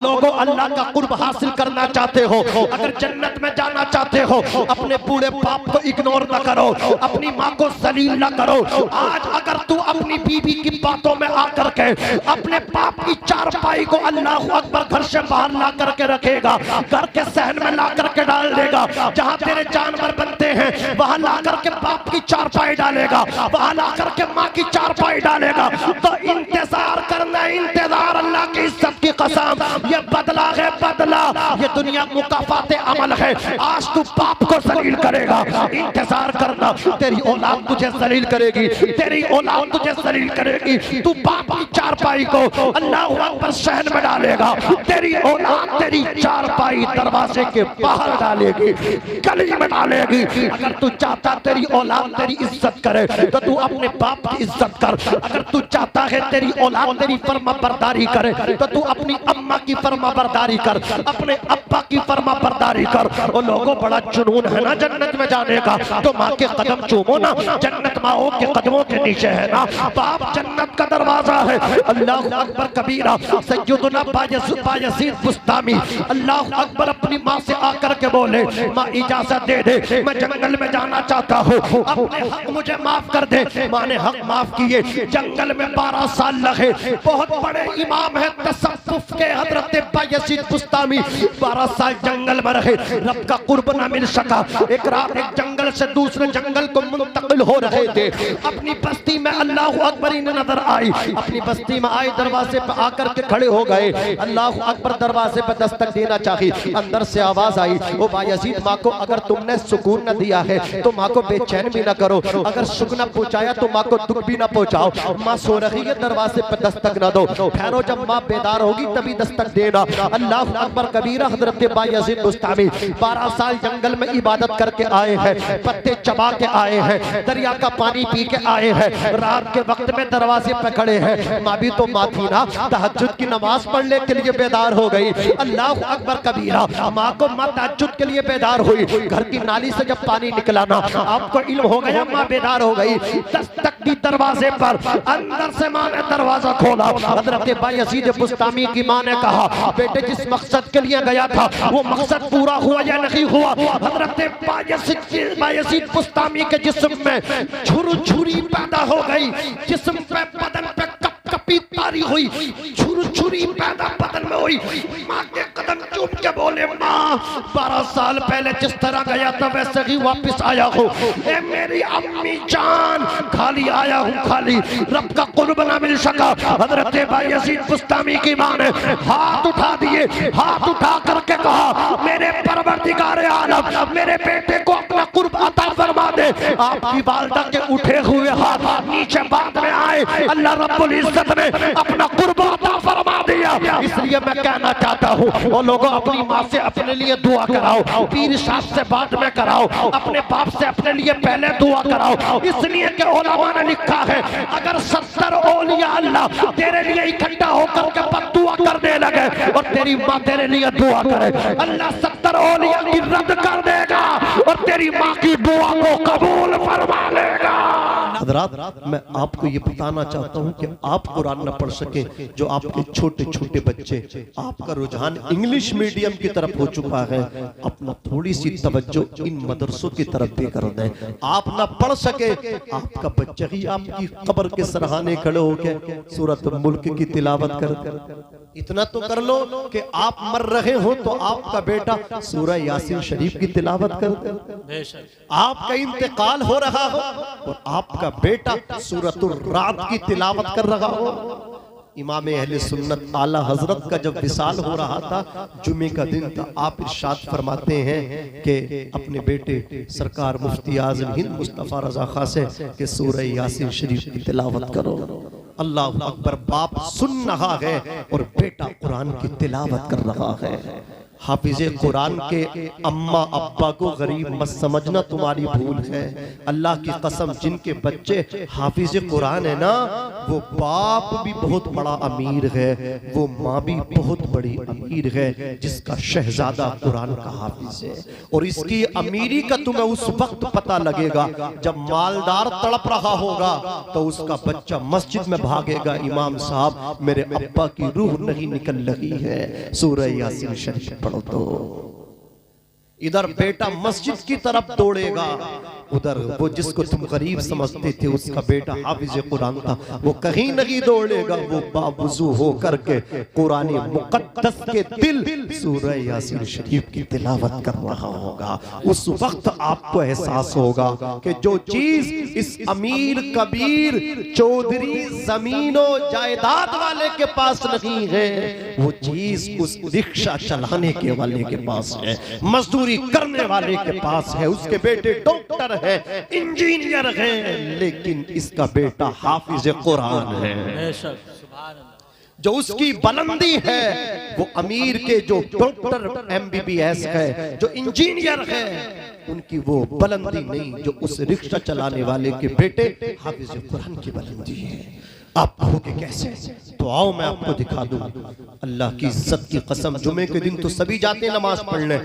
लोगों अल्लाह का कुर्ब हासिल करना चाहते हो, अगर जन्नत में जाना चाहते हो, अपने बूढ़े बाप को इग्नोर न करो, अपनी माँ को जलील न करो। आज अगर तू अपनी बीवी की बातों में आकर के अपने बाप की चारपाई को अल्लाह अकबर घर से बाहर ला करके रखेगा, घर के सहन में ला करके डाल देगा, जहाँ तेरे जानवर बनते हैं वहां ला करके बाप की चारपाई डालेगा, वहां ला करके माँ की चारपाई डालेगा, तो इंतजार करना, इंतजार। अल्लाह की इज्जत की कसम, ये बदला है, बदला ये दुनिया मुकाफाते अमल है। आज तू बाप को जलील करेगा, इंतजार करना, तेरी औलाद तुझे जलील करेगी, तेरी औलाद तुझे जलील करेगी। तू बाप की चारपाई को अल्लाह अकबर शहर में डालेगा, तेरी औलाद तेरी चारपाई दरवाजे के बाहर डालेगी, गली में डालेगी। अगर तू चाहता तेरी औलाद तेरी इज्जत करे तो तू अपने बाप की इज्जत कर। अगर तू चाहता है तेरी औलाद तेरी फर्मा बरदारी करे तो तू अपनी अम्मा की फर्मा बरदारी कर, अपने अब्बा की फर्मा बरदारी कर। और लोगों बड़ा जुनून है ना जन्नत में जाने का, तो माँ के कदम चूमो ना, जन्नत माओ के कदमों के नीचे है ना। बाप जन्नत का दरवाजा है। अल्लाह अकबर कबीरा। सैयदना बायजीद बुस्तामी अल्लाह अकबर अपनी माँ से आकर के बोले, माँ इजाजत दे दे, मैं जंगल में जाना चाहता हूँ, अपने हक मुझे माफ कर दे। माँ ने हक माफ किए। जंगल में 12 साल लगे। बहुत बड़े इमाम है तसव्वुफ के हजरत बायजीद बुस्तामी, 12 साल जंगल में रहे, रब का कुर्ब ना मिल सका। एक रात एक जंगल से दूसरे जंगल को मुंतकिल हो रहे थे, अपनी बस्ती में अल्लाह अकबर इन्हें नजर आई, अपनी बस्ती में आए, दरवाजे पर आकर के खड़े हो गए। अल्लाह अकबर दरवाजे पर दस्तक देना चाहिए, अंदर से आवाज आई, ओ बायजीद, माँ को अगर तुमने सुकून न दिया है तो माँ को बेचैन भी ना करो, अगर सुख न पहुंचाया तो माँ को दुख भी ना पहुंचाओ। माँ सो रही है, दरवाजे पर दस्तक न दो, ठहरो, जब माँ बेदार होगी तभी दस्तक देना। अल्लाह अकबर कबीरा। हजरत बायजीद बुस्तामी 12 साल जंगल में इबादत करके आए हैं, पत्ते चबा के आए हैं, दरिया का पानी पी के आए हैं, रात के वक्त में दरवाजे पे खड़े हैं। माँ भी तो माँ थी ना, तहज्जुद की नमाज पढ़ने के लिए बेदार हो गई। अल्लाह अकबर कबीरा। माँ को माँ तहज्जुद के लिए बेदार हुई, घर की नाली से जब पानी निकला ना, आपको इल्म हो गया, माँ बेदार हो गई। दस्तक दी दरवाजे पर, अंदर से माँ ने दरवाजा खोला। हजरत बायजीद बुस्तामी की माँ ने कहा, बेटे जिस मकसद के लिए गया था वो मकसद पूरा हुआ या नहीं हुआ? हजरत बायजीद बुस्तामी के जिस्म में छुरी पैदा हो गई, जिस्म पे, बदन पे कपकपी तारी हुई, छुरी पैदा बदन में हुई। माँ के कदम चूम के बोले, माँ 12 साल पहले जिस तरह गया था वैसे ही वापस आया हूँ। ए मेरी अम्मी जान, खाली आया हूँ, खाली, रब का कुर्ब ना मिल सका। हजरत बायजीद बुस्तामी की माँ ने हाथ उठा दिए, हाथ उठा करके कहा, मेरे परवरदिगार आलम, मेरे बेटे को अपना कुर्ब अता फरमा दे। आपकी वालिदा के उठे हुए हाथ नीचे बाद में आए, अल्लाह रब्बुल इज्जत ने अपना कुर्ब अता फरमा दिया। इसलिए मैं कहना चाहता हूँ, वो लोगों अपनी माँ से अपने लिए दुआ कराओ, पीर साहब से बाद में कराओ, अपने बाप से अपने लिए पहले दुआ कराओ। इसलिए कि उलमा ने लिखा है, अगर 70 औलिया अल्लाह तेरे लिए इकट्ठा होकर के बद्दुआ करने लगे और तेरी माँ तेरे लिए दुआ करे, अल्लाह 70 औलिया की रद्द कर देगा और तेरी माँ की दुआ को कबूल फरमा लेगा। हज़रात, मैं आपको ये बताना चाहता हूँ कि आप कुरान न पढ़ सके, जो आपके छोटे छोटे बच्चे, आपका रुझान इंग्लिश मीडियम की तरफ हो चुका है, अपना थोड़ी सी तवज्जो इन मदरसों की तरफ भी कर दें। आप ना पढ़ सके, आपका बच्चा ही आपकी कब्र के सरहाने खड़े होकर सूरत मुल्क की तिलावत कर। इतना तो कर लो कि आप मर रहे हो तो आपका बेटा सूरह यासीन शरीफ की तिलावत कर, आपका इंतकाल हो रहा हो और आपका बेटा सूरतुर रात की तिलावत कर रहा हो। इमाम अहले सुन्नत आला हजरत का जब विसाल हो रहा था, जुमे का दिन था, आप इरशाद फरमाते हैं कि अपने बेटे सरकार मुफ्ती आज़म हिंद मुस्तफ़ा रज़ा खां से कि सूरह यासीन शरीफ की तिलावत करो। अल्लाह अकबर। बाप सुन रहा है और बेटा कुरान की तिलावत कर रहा है। हाफिज कुरान के अम्मा अब्बा को गरीब मत समझना, तुम्हारी भूल है। अल्लाह की कसम, जिनके बच्चे हाफिज कुरान है ना, वो बाप भी बहुत बड़ा अमीर है, वो माँ भी बहुत बड़ी अमीर है, जिसका शहजादा कुरान का हाफिज है। और इसकी अमीरी का तुम्हें उस वक्त पता लगेगा जब मालदार तड़प रहा होगा तो उसका बच्चा मस्जिद में भागेगा, इमाम साहब मेरे अब्बा की रूह नहीं निकल रही है, सूरह यासीन शरीफ पढ़ो। तो इधर बेटा मस्जिद की तरफ दौड़ेगा, उधर वो जिसको तुम गरीब समझते थे उसका बेटा हाफिज कुरान था, वो कहीं नहीं दौड़ेगा, वो बावुजू हो करके कुरान मुकद्दस के दिल सूरह यासीन शरीफ की तिलावत कर रहा होगा। उस वक्त आपको एहसास होगा कि जो चीज इस अमीर कबीर चौधरी जमीनों जायदाद वाले के पास नहीं है, वो चीज उस रिक्शा चलाने के वाले के पास है, मजदूरी करने वाले के पास है। उसके बेटे डॉक्टर है, इंजीनियर है, लेकिन इसका बेटा हाफिज कुरान है। जो उसकी बुलंदी है वो अमीर के जो डॉक्टर MBBS है, जो इंजीनियर है, उनकी वो बुलंदी नहीं जो उस रिक्शा चलाने वाले के बेटे हाफिज कुरान की बुलंदी है। आप कहोगे कैसे? तो आओ मैं आपको दिखा दूं। अल्लाह की इज्जत की कसम, जुमे के दिन तो सभी जाते हैं नमाज पढ़ने,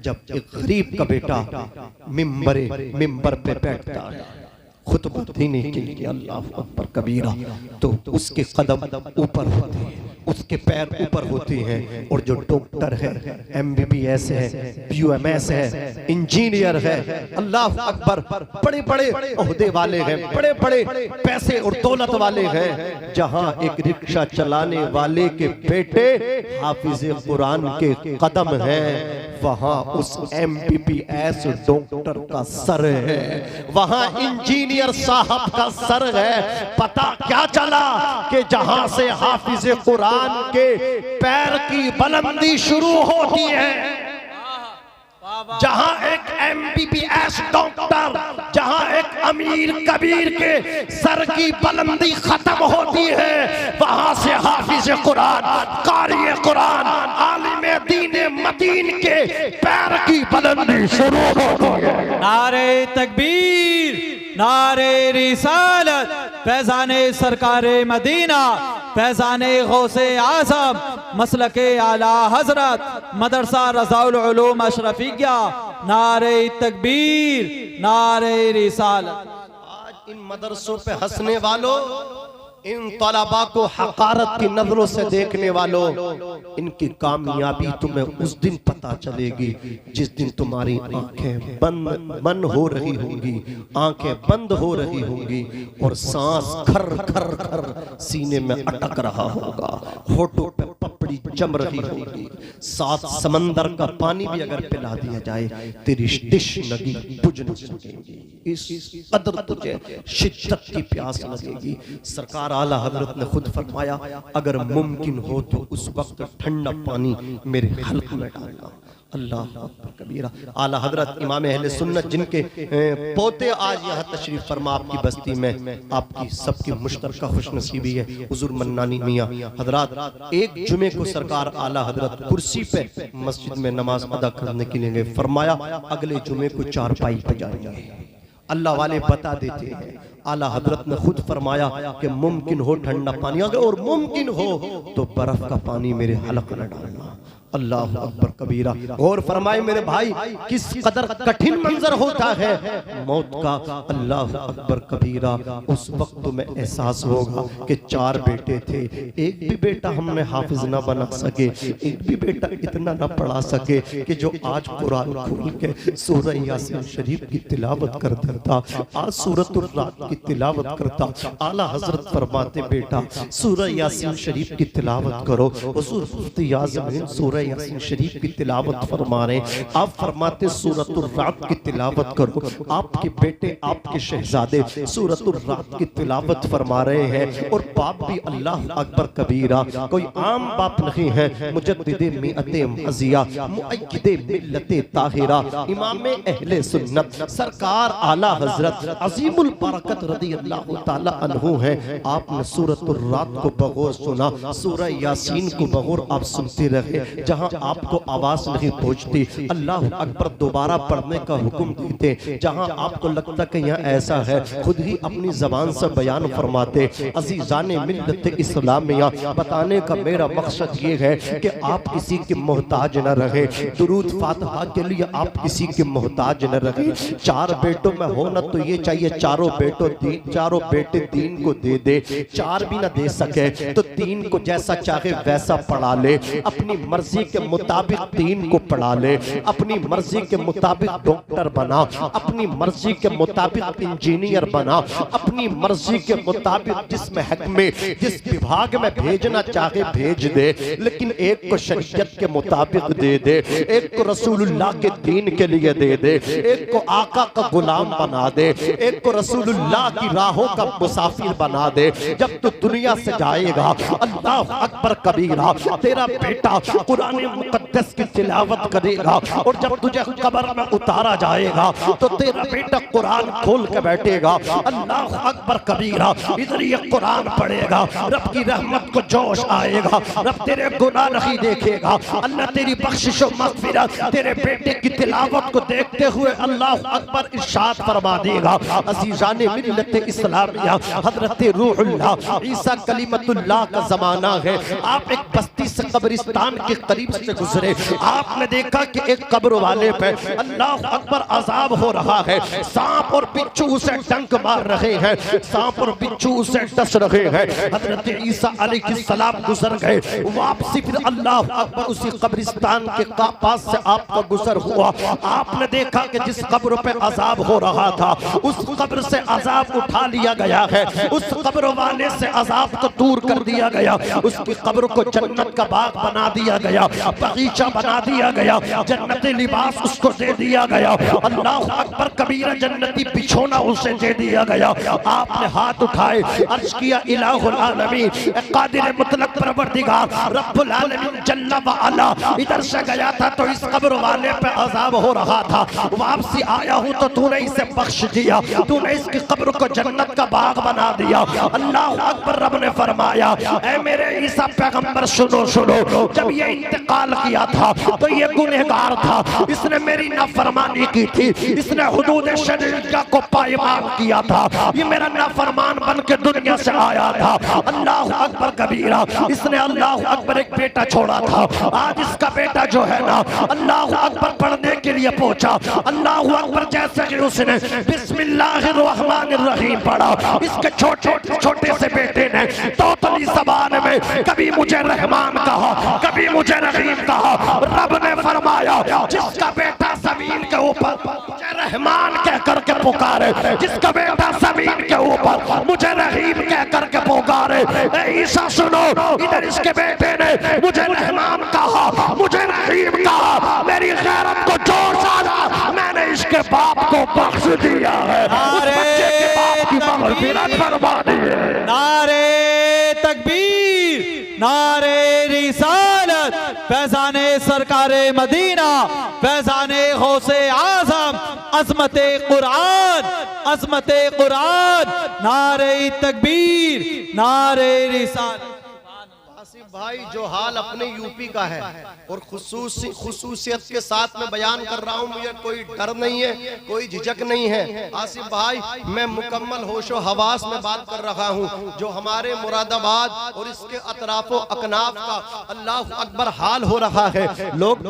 जब एक गरीब का बेटा मिंबर पे बैठता है खुतबा देने के लिए, अल्लाह अकबर कबीरा, तो उसके कदम ऊपर होते हैं, उसके पैर ऊपर होते हैं, और जो डॉक्टर है, MBBS है, BUMS है, इंजीनियर है, अल्लाह अकबर, बड़े बड़े ओहदे वाले हैं, बड़े बड़े पैसे और दौलत वाले हैं, जहां एक रिक्शा चलाने वाले के बेटे हाफिज कुरान के कदम है, वहां उस MBBS डॉक्टर का सर है, वहां इंजीनियर साहब का सर है। पता क्या चला कि जहां से हाफिज कुरान के पैर की बुलंदी शुरू होती है, जहां एक MBBS डॉक्टर, जहां एक अमीर कबीर के सर की बुलंदी खत्म होती है, वहां से हाफिज कुरान, कारी कुरान, आलिम दीन मदीन के पैर की बुलंदी शुरू होती है। नारे तकबीर, नारे रिसालत, फैज़ाने सरकारे मदीना, फैज़ाने गौसे आज़म, मसलके आला हजरत, मदरसा रज़ाउल उलूम अशरफिया, नारे तकबीर, नारे रिसालत। आज इन मदरसों पे हंसने वालों, इन तलबा को हकारत की नजरों से देखने वालों, इनकी कामयाबी तुम्हें उस दिन पता चलेगी जिस दिन तुम्हारी आंखें बंद हो रही होंगी, आंखें बंद हो रही होंगी और सांस खर खर खर सीने में अटक रहा होगा, होठों पे पपड़ी जम रही होगी, सात समंदर का पानी भी अगर पिला दिया जाए तेरी डिश नगी बुझ नहीं सकेगी, इस कदर तुझे शिद्दत की प्यास लगेगी। सरकार आला हजरत ने खुद फरमाया, अगर मुमकिन हो तो उस वक्त ठंडा पानी मेरे हल्क में डालना। अल्लाह अकबर कबीरा। आला हजरत इमाम अहले सुन्नत, जिनके पोते आज यहाँ तशरीफ फरमा आपकी बस्ती में, आपकी सबकी मुश्तरका खुशनसीबी है, हुजूर मन्नानी मियाँ हजरत, एक जुमे को सरकार आला हजरत कुर्सी पे मस्जिद में नमाज अदा करने के लिए फरमाया, अगले जुमे को चारपाई पे जाएंगे। अल्लाह वाले बता देते हैं, आला हजरत ने खुद फरमाया कि मुमकिन हो ठंडा पानी, अगर और मुमकिन हो तो बर्फ का पानी मेरे हलक में डालना। अल्लाह अकबर कबीरा। और फरमाए मेरे भाई, किस कदर कठिन मंजर होता है मौत का। अल्लाह अकबर कबीरा। उस वक्त तुम्हें एहसास होगा कि 4 बेटे थे, एक भी बेटा हमने हाफिज ना बना सके, एक भी बेटा इतना ना पढ़ा सके कि जो आज कुरान खोल के सूरह यासीन शरीफ की तिलावत कर देता, आज सूरतुर रात की तिलावत करता। आला हजरत फरमाते, बेटा सूरह यासीन शरीफ की तिलावत करो। हुजूर मुफ्ती आज़मीन सूरह यासीन शरीफ की तिलावत फरमा रहे, आप फरमाते सूरतुर रात की तिलावत करो। आपके बेटे, आपके शहजादे सूरतुर रात की तिलावत फरमा रहे हैं। और बाप भी अल्लाह अकबर कबीरा, कोई आम बाप नहीं है, मुजद्दिदे मिअते मज़िया, मुअय्यिदे मिल्लते ताहिरा, इमाम अहले सुन्नत सरकार आला हजरत अजीमुल बरकत रज़ियल्लाहु ताला अन्हु है। आपने सूरतुर रात को बगौर सुना, सूरह यासीन को बगौर आप सुनते रहे। जहां आपको आवाज नहीं पहुंचती अल्लाह अकबर दोबारा पढ़ने का हुक्म देते। जहां आपको लगता कि यहाँ ऐसा है खुद ही अपनी जबान से बयान फरमाते। अजीजाने मिल्लत इस्लामिया, बताने का मेरा मकसद ये है कि आप किसी के मोहताज न रहे। दुरूद फातिहा के लिए आप किसी के मोहताज न रहे। 4 बेटों में हो न तो ये चाहिए चारों बेटे दीन को दे दे। 4 भी न दे सके तो 3 को जैसा चाहे वैसा पढ़ा ले। अपनी मर्जी के मुताबिक 3 को पढ़ा ले। अपनी मर्जी के मुताबिक डॉक्टर बना, अपनी मर्जी के मुताबिक इंजीनियर बना, अपनी मर्जी के मुताबिक जिस महक में जिस विभाग में भेजना चाहे भेज दे, लेकिन एक को शरीयत के मुताबिक दे दे, एक को रसूलुल्लाह के दीन के लिए दे दे, एक को आका का गुलाम बना दे, एक को रसूलुल्लाह की राहों का मुसाफिर बना दे। जब तू दुनिया से जाएगा अल्लाह अकबर कबीरा, तेरा बेटा कुरान मुकद्दस की तिलावत करेगा और जब तुझे कब्र में उतारा जाएगा तो तेरा बेटा कुरान खोल के बैठेगा। अल्लाह अकबर कबीरा, इधर ये कुरान पढ़ेगा, रब की रहमत को जोश आएगा, रब तेरे गुनाह नहीं देखेगा, अल्लाह तेरी बख्शिश और मग़फ़िरत तेरे बेटे की तिलावत को देखते हुए अल्लाह अकबर इरशाद फरमा देगा। अज़ीज़ाने मिल्लत इस्लामिया, हज़रत रूहुल्लाह ईसा कलीमतुल्लाह का जमाना है। आप एक बस्ती से कब्रिस्तान के करीब से गुजरे, आपने देखा कि एक कब्र वाले पे अल्लाह अकबर अजाब हो रहा है। सांप और बिच्छू उसे डंक मार रहे हैं, सांप और बिच्छू उसे डस रहे हैं। हज़रत ईसा अलैहिस्सलाम गुजर गए, वापसी फिर अल्लाह अकबर उसी कब्रिस्तान के पास से आपका गुजर हुआ। आपने देखा कि जिस कब्र पे अजाब हो रहा था उस कब्र से अजाब उठा लिया गया है, उस कब्र वाले से अजाब को दूर कर दिया गया, उसकी कब्र को जन्नत का बाग बना दिया गया, बगीचा बना दिया गया, जन्नती लिबास उसको दे दिया गया। अल्लाह अकबर कबीरा, जन्नती बिछोना उसे दे दिया गया। आपने हाथ उठाए, अर्ज किया इलाहुल आलमीन, कादिर मुतलक परवरदिगार रब्बुल आलमीन जल्ला व अला। इधर से गया था तो इस कब्र वाले पे अजाब हो रहा था, वापसी आया हूँ तो तूने इसे बख्श दिया, तूने इसकी कब्र को जन्नत का बाग बना दिया। अल्लाह अकबर, रब ने फरमाया ऐ मेरे ईसा पैगंबर सुनो सुनो, जब ये इंतकाल किया था तो ये गुनहगार था, इसने मेरी नाफरमानी की थी, इसने हुदूद शरीयत को पायमाल किया था, ये मेरा नाफरमान बन के दुनिया से आया था। अल्लाह अकबर कबीरा, इसने अल्लाह अकबर एक बेटा छोड़ा था, आज इसका बेटा जो है ना अल्लाह अकबर पढ़ने के लिए पहुंचा। अल्लाह अकबर जैसे कि उसने बिस्मिल्लाहिर्रहमानिर्रहीम पढ़ा, इसके छोटे छोटे से बेटे ने तोतली ज़बान में कभी मुझे रहमान कहा, कभी मुझे रहीम कहा। रब ने फरमाया जिसका बेटा जमीन के ऊपर मुझे रहमान कह करके पुकारे, जिसका बेटा जमीन के ऊपर मुझे रहीम कह करके पुकारे। ईसा सुनो, इधर इसके बेटे ने मुझे रहमान कहा, मुझे रहीम कहा, मेरी गैरत को जोश आया, मैंने इसके बाप को बख्श दिया है, उस बच्चे के बाप की मग़फ़िरत फरमा दी है। नारे तकबीर, नारे रिसालत, फैज़ाने सरकारे मदीना, फैज़ाने गौसे आज़म, अज़मते कुरान, अज़मते कुरान, नारे तकबीर, नारे रिसालत। आसिफ भाई, जो हाल अपने यूपी का है और खुसूसियत के साथ में बयान कर रहा हूँ, मुझे कोई डर नहीं है, कोई झिझक नहीं है। आसिफ भाई, मैं मुकम्मल होशो हवास में बात कर रहा हूँ। जो हमारे मुरादाबाद और इसके अतराफो अकनाफ का अल्लाह अकबर हाल हो रहा है, लोग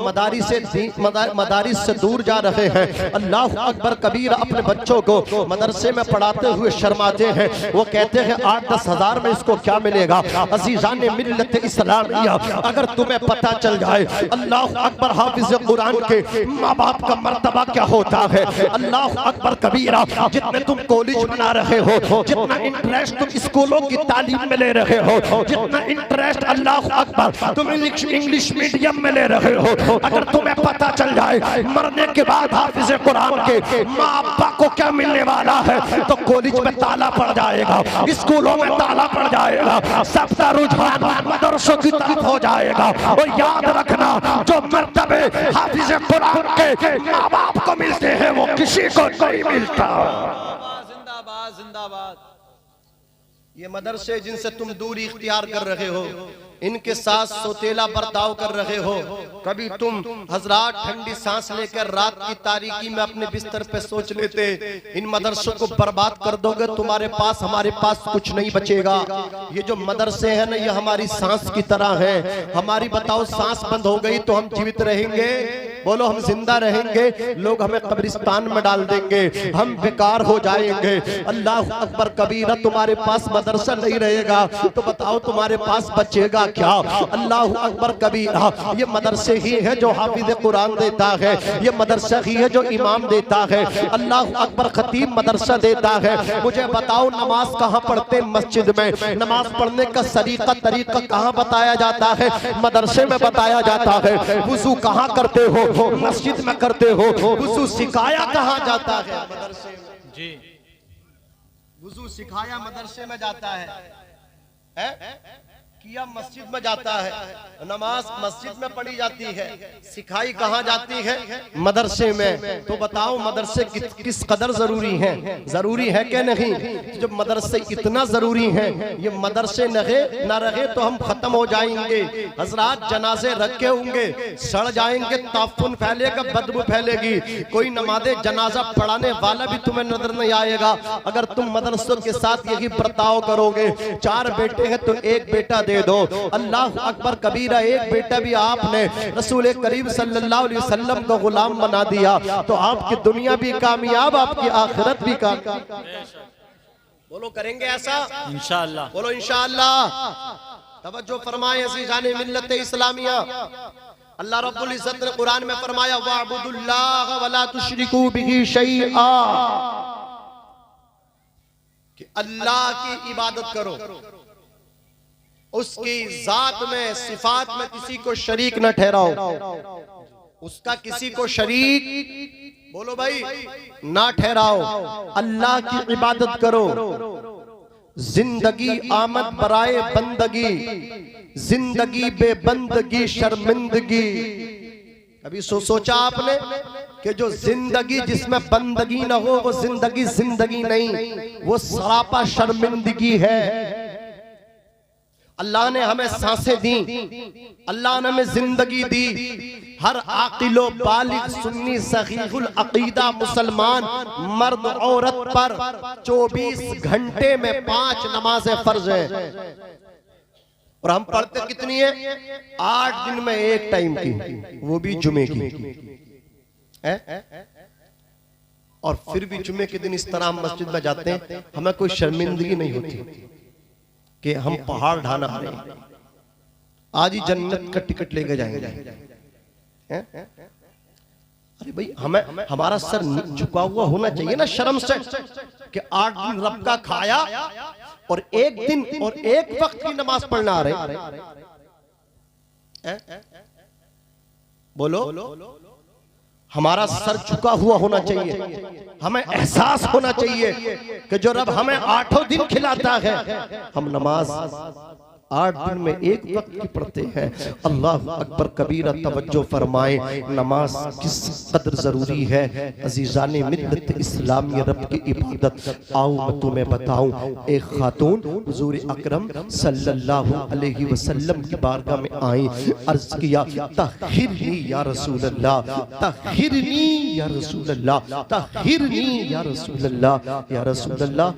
मदारिस से दूर जा रहे हैं। अल्लाह अकबर कबीर अपने बच्चों को मदरसे में पढ़ाते हुए शर्माते हैं। वो कहते हैं 8-10 हज़ार में इसको क्या मिलेगा। अज़ीज़ाने मिल्लत इस्लामिया, अगर तुम्हें पता चल जाए अल्लाह अकबर हाफिज कुरान के माँ बाप का मर्तबा क्या होता है। अल्लाह अकबर कबीरा, जितने तुम कॉलेज बना रहे हो, जितना इंटरेस्ट तुम स्कूलों की तालीम में ले रहे हो, जितना इंटरेस्ट अल्लाह अकबर तुम इंग्लिश मीडियम में ले रहे हो, अगर तुम्हें पता चल जाए मरने के बाद हाफिज कुरान के माँ बाप को क्या मिलने वाला है, तो कॉलेज में ताला पड़ जाएगा, स्कूलों में ताला पड़ जाएगा, सबका रुझान मदरसों की तरफ हो जाएगा। और याद रखना, जो मर्तबे हाफिज कुरान के माँ बाप को मिलते हैं वो किसी को नहीं मिलता। जिंदाबाद जिंदाबाद। ये मदरसे जिनसे तुम दूरी इख्तियार कर रहे हो, इनके साथ सोतेला बर्ताव कर रहे हो। कभी तुम हजरात ठंडी सांस लेकर रात की तारीकी में अपने बिस्तर पे सोच लेते, इन मदरसों को बर्बाद कर दोगे, तुम्हारे पास हमारे पास कुछ नहीं बचेगा। ये जो मदरसे हैं ना, ये हमारी सांस की तरह है। हमारी बताओ सांस बंद हो गई तो हम जीवित रहेंगे? बोलो हम जिंदा रहेंगे? लोग हमें कब्रिस्तान में डाल देंगे, हम बेकार हो जाएंगे। अल्लाह अकबर कबीरा, तुम्हारे पास मदरसा नहीं रहेगा तो बताओ तुम्हारे पास बचेगा क्या? अल्लाह अकबर कबीरा, ये मदरसे ही है जो हाफिज कुरान देता है, ये मदरसा ही है जो इमाम देता है। अल्लाह अकबर खतीब मदरसा देता है। मुझे बताओ नमाज कहाँ पढ़ते? मस्जिद में। नमाज पढ़ने का तरीका कहाँ बताया जाता है? मदरसे में बताया जाता है। वुजू कहाँ करते हो? मस्जिद में करते हो। वुजू सिखाया कहाँ जाता है? मदरसे में जी। वुजू सिखाया मदरसे में जाता है, किया मस्जिद में जाता है। नमाज मस्जिद में पढ़ी जाती है, सिखाई कहाँ जाती है? मदरसे में। तो बताओ मदरसे किस कदर जरूरी हैं? जरूरी है कि नहीं? जब मदरसे इतना जरूरी हैं, ये मदरसे न रहे तो हम खत्म हो जाएंगे। हजरात जनाजे रखे होंगे, सड़ जाएंगे, ताफुन फैलेगा, बदबू फैलेगी, कोई नमाज़े जनाजा पढ़ाने वाला भी तुम्हें नजर नहीं आएगा। अगर तुम मदरसों के साथ यही बर्ताव करोगे, 4 बेटे हैं तो 1 बेटा दे दो। अल्लाह अकबर कबीरा, एक बेटा भी आपने रसूल करीम सल्लल्लाहु अलैहि वसल्लम को गुलाम बना दिया तो आपकी दुनिया भी कामयाब, आपकी आखिरत भी कामयाब। बोलो करेंगे ऐसा इंशाअल्लाह? बोलो इंशाअल्लाह। तवज्जो फरमाए अज़ीज़ाने मिल्लत इस्लामिया। अल्लाह रब्बुल इज्जत ने कुरान में फरमाया, वअब्दुल्लाह वला तुशरिकू बिही शैआ, कि अल्लाह की इबादत करो, उसकी जात में सिफात में किसी को शरीक न ठहराओ, उसका किसी को शरीक, बोलो भाई, ना ठहराओ। अल्लाह की इबादत करो। जिंदगी आमद बराए बंदगी, जिंदगी बेबंदगी शर्मिंदगी। कभी सोचा आपने कि जो जिंदगी जिसमें बंदगी न हो वो जिंदगी जिंदगी नहीं, वो सरापा शर्मिंदगी है। अल्लाह ने हमें सांसें दी, अल्लाह ने हमें जिंदगी दी। हर आकिलो बालिग सुन्नी सहीहुल अकीदा मुसलमान मर्द औरत पर 24 घंटे में 5 नमाजें फर्ज है। और हम पढ़ते कितनी है? 8 दिन में 1 टाइम की, वो भी जुमे की है? और फिर भी जुमे के दिन इस तरह हम मस्जिद में जाते हैं, हमें कोई शर्मिंदगी नहीं होती कि हम पहाड़ ढाना रहे हैं, आज ही जन्नत का टिकट लेके जाएंगे। अरे भाई, हमें हमारा सर झुका हुआ होना चाहिए ना शर्म से कि 8 दिन रब का खाया और 1 दिन और 1 वक्त की नमाज पढ़ना आ रहे। बोलो, हमारा सर झुका हुआ होना चाहिए, हमें एहसास होना चाहिए कि जो रब हमें 8 दिन खिलाता है, हम नमाज 8 दिन में 1 वक्त की पढ़ते हैं। अल्लाह अकबर कबीरा। तवज्जो फरमाए, नमाज किस कदर जरूरी है। अजीजाने मिल्लत इस्लामी, रब की इबादत। आओ मैं तुम्हें बताऊं, एक खातून हुजूर अकरम सल्लल्लाहु अलैहि वसल्लम की बारगाह में आई, अर्ज किया, तहिरनी या रसूल अल्लाह, तहिरनी या रसूल अल्लाह, तहिरनी या रसूल अल्लाह। या रसूल अल्लाह,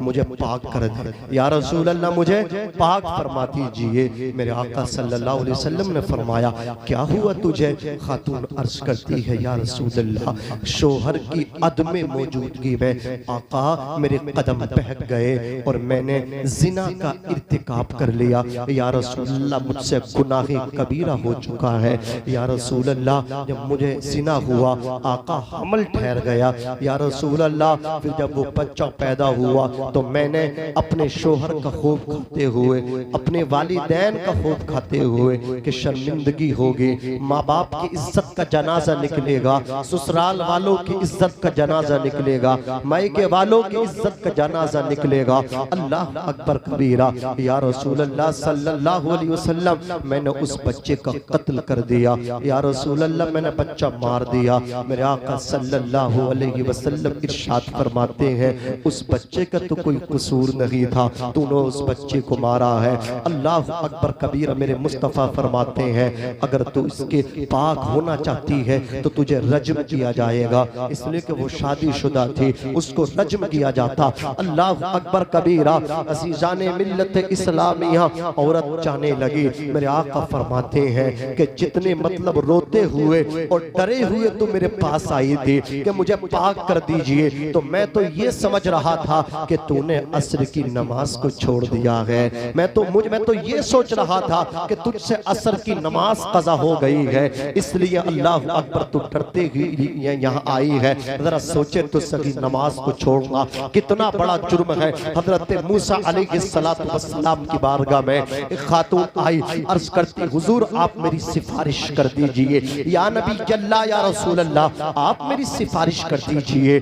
मुझे पाक कर दे, या रसूल अल्लाह मुझे पाक फरमा दीजिए। मेरे आका सल्लल्लाहु अलैहि वसल्लम ने फरमाया, क्या हुआ तुझे? खातून अर्ज करती है, या रसूल अल्लाह, शोहर की अदम मौजूदगी में आका मेरे कदम बहक गए और मैंने जिना का इर्तिकाब कर लिया। या रसूल अल्लाह, मुझसे गुनाह कबीरा हो चुका है। या रसूल अल्लाह, जब मुझे जिना हुआ आका हमल ठहर गया। या रसूल अल्लाह, फिर जब वो बच्चा पैदा हुआ तो मैंने अपने शोहर का खूब खाते हुए, अपने वालिदैन का खूब खाते हुए कि शर्मिंदगी होगी, माँ बाप की इज्जत का जनाजा निकलेगा, ससुराल वालों की इज्जत का जनाजा निकलेगा, मायके वालों की इज्जत का जनाजा निकलेगा। अल्लाह अकबर कबीरा। या रसूल अल्लाह सल्लल्लाहु अलैहि वसल्लम, मैंने उस बच्चे का कत्ल कर दिया। या रसूल अल्लाह, मैंने बच्चा मार दिया। मेरे आका सल्लल्लाहु अलैहि वसल्लम इरशाद फरमाते हैं, उस बच्चे का तो कोई कसूर नहीं था, तूने उस बच्चे को मारा है। अल्लाह अकबर कबीरा। मेरे मुस्तफ़ा फरमाते हैं अगर तू इसके पाक होना चाहती है तो तुझे रज्म किया जाएगा, इसलिए कि वो शादीशुदा थी, उसको रज्म किया जाता। अल्लाह अकबर कबीरा। अज़ीज़ाने मिल्लत इस्लामिया औरत जाने लगी। मेरे आका फरमाते हैं कि जितने मतलब रोते हुए और डरे हुए तो मेरे पास आई थी कि मुझे पाक कर दीजिए, तो मैं तो ये समझ रहा था कि तूने असर की नमाज को छोड़ दिया है। मैं तो ये सोच रहा था कि तुझसे असर की नमाज कज़ा हो गई है, इसलिए अल्लाह अकबर तू डरते ही यहाँ आई है। जरा सोचे तो सही नमाज को छोड़ना कितना बड़ा जुर्म है। हजरत मूसा अलैहिस्सलाम की बारगाह में एक खातून आई, अर्ज करती हुजूर आप मेरी सिफारिश कर दीजिए, या नबी अल्लाह या रसूल अल्लाह आप मेरी सिफारिश कर दीजिए।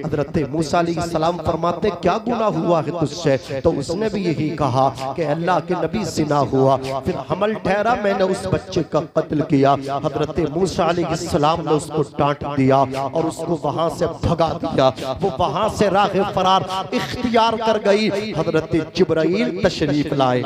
हजरत मूसा अलैहिस्सलाम फरमाते क्या गुनाह हुआ है तुझसे? तो उसने भी यही कहा कि अल्लाह के नबी ज़िना हुआ, फिर हमल ठहरा, मैंने उस बच्चे का कत्ल किया। हजरत मूसा अलैहिस्सलाम ने उसको डांट दिया और उसको वहां से भगा दिया। वो वहां से राह फरार इख्तियार कर गई। हजरत जिब्राइल तशरीफ लाए।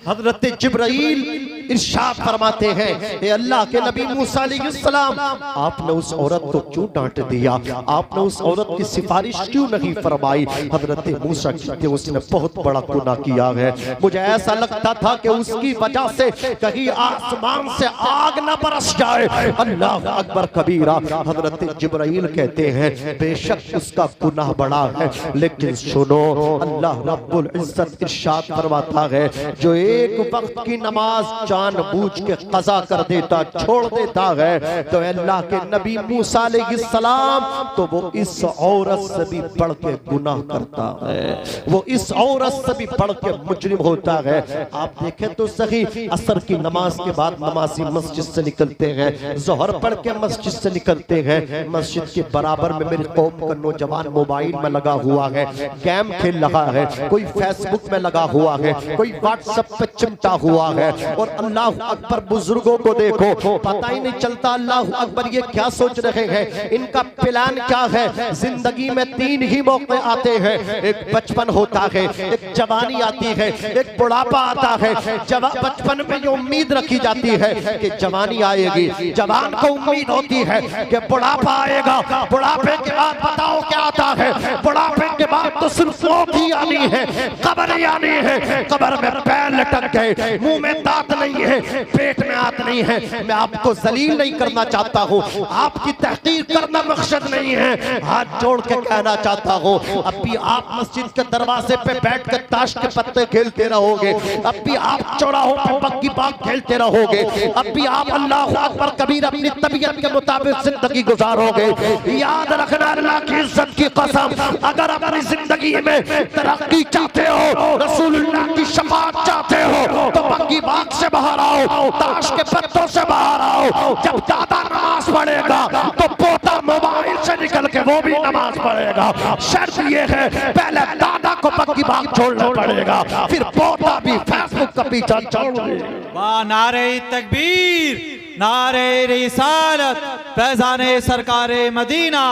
हजरत जिब्राइल इरशाद फरमाते हैं ए अल्लाह के नबी मूसा अलैहिस्सलाम आपने उस औरत को क्यों डांट दिया? आपने उस औरत की सिफारिश क्यों नहीं फरमाई? हजरत मूसा कहते उसने बहुत बड़ा गुनाह किया है, मुझे ऐसा लगता था कि उसकी वजह से कहीं आसमान से आग न बरस जाए। अल्लाह अकबर कबीरा। हजरत जिब्राइल कहते हैं बेशक उसका गुनाह बड़ा है, लेकिन सुनो अल्लाह रब्बुल इज्जत इरशाद फरमाता है जो एक वक्त की नमाज जानबूझ के कज़ा कर देता, छोड़ देता है, तो अल्लाह के नबी मूसा अलैहिस्सलाम तो वो इस औरत से भी बढ़ के गुनाह करता है, वो इस औरत से भी बढ़ के मुजरिम होता है। आप देखें तो सही, असर की नमाज के बाद नमाजी मस्जिद से निकलते हैं, जोहर पढ़ के मस्जिद से निकलते हैं, मस्जिद के बराबर में मेरी कौम का नौजवान मोबाइल में लगा हुआ है, गेम खेल रहा है, कोई फेसबुक में लगा हुआ है, कोई व्हाट्सएप पे चिमटा हुआ है। और अल्लाह अकबर बुजुर्गों को देखो, पता ही नहीं चलता अल्लाह अकबर ये क्या सोच रहे हैं, इनका प्लान क्या है। जिंदगी में तीन ही मौके आते हैं, एक बचपन होता है, एक जवानी आती है, एक बुढ़ापा आता है। बचपन में ये उम्मीद रखी जाती है कि जवानी आएगी, जवान को उम्मीद होती है कि बुढ़ापा आएगा, बुढ़ापे के बाद बताओ क्या आता है, बुढ़ापे के बाद तो सिर्फ मौत ही आनी है, कब्र ही आनी है। कब्र में पैर लटक गए, मुंह में दांत नहीं है, पेट में हाथ नहीं है। मैं आपको जलील नहीं करना चाहता हूँ, आपकी तहकीर करना मकसद नहीं है, हाथ जोड़ के कहना चाहता हूँ अब भी आप मस्जिद के दरवाजे पे बैठ कर ताश के पत्ते खेलते रहोगे, अब भी आप चौराहों पे पक्की बाग खेलते रहोगे, अब भी आप अल्लाह अकबर कबीर अपनी तबीयत के मुताबिक जिंदगी गुजारोगे। याद रखना अल्लाह की इज्जत की कसम, अगर अपनी जिंदगी में तरक्की चाहते हो, रसूलुल्लाह की शफाअत चाहते हो, तो पक्की बाग से बाहर आओ, ताश के पत्तों से बाहर आओ। जब दादा नमाज पढ़ेगा तो पोता मोबाइल से निकल के वो भी नमाज पढ़ेगा। शर्त ये है पहले दादा को पक्की बाग छोड़ना पड़ेगा, फिर पोता भी फेसबुक का पीछा छोड़ेगा। वाह, नारे तकबीर, नारे रिसालत, फैज़ाने सरकारे मदीना,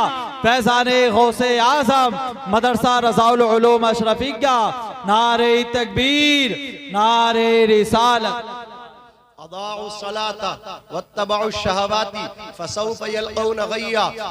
फैज़ाने गौसे आज़म, मदरसा रज़ाउल उलूम अशरफिया, नारे तकबीर, नारे रिसालत।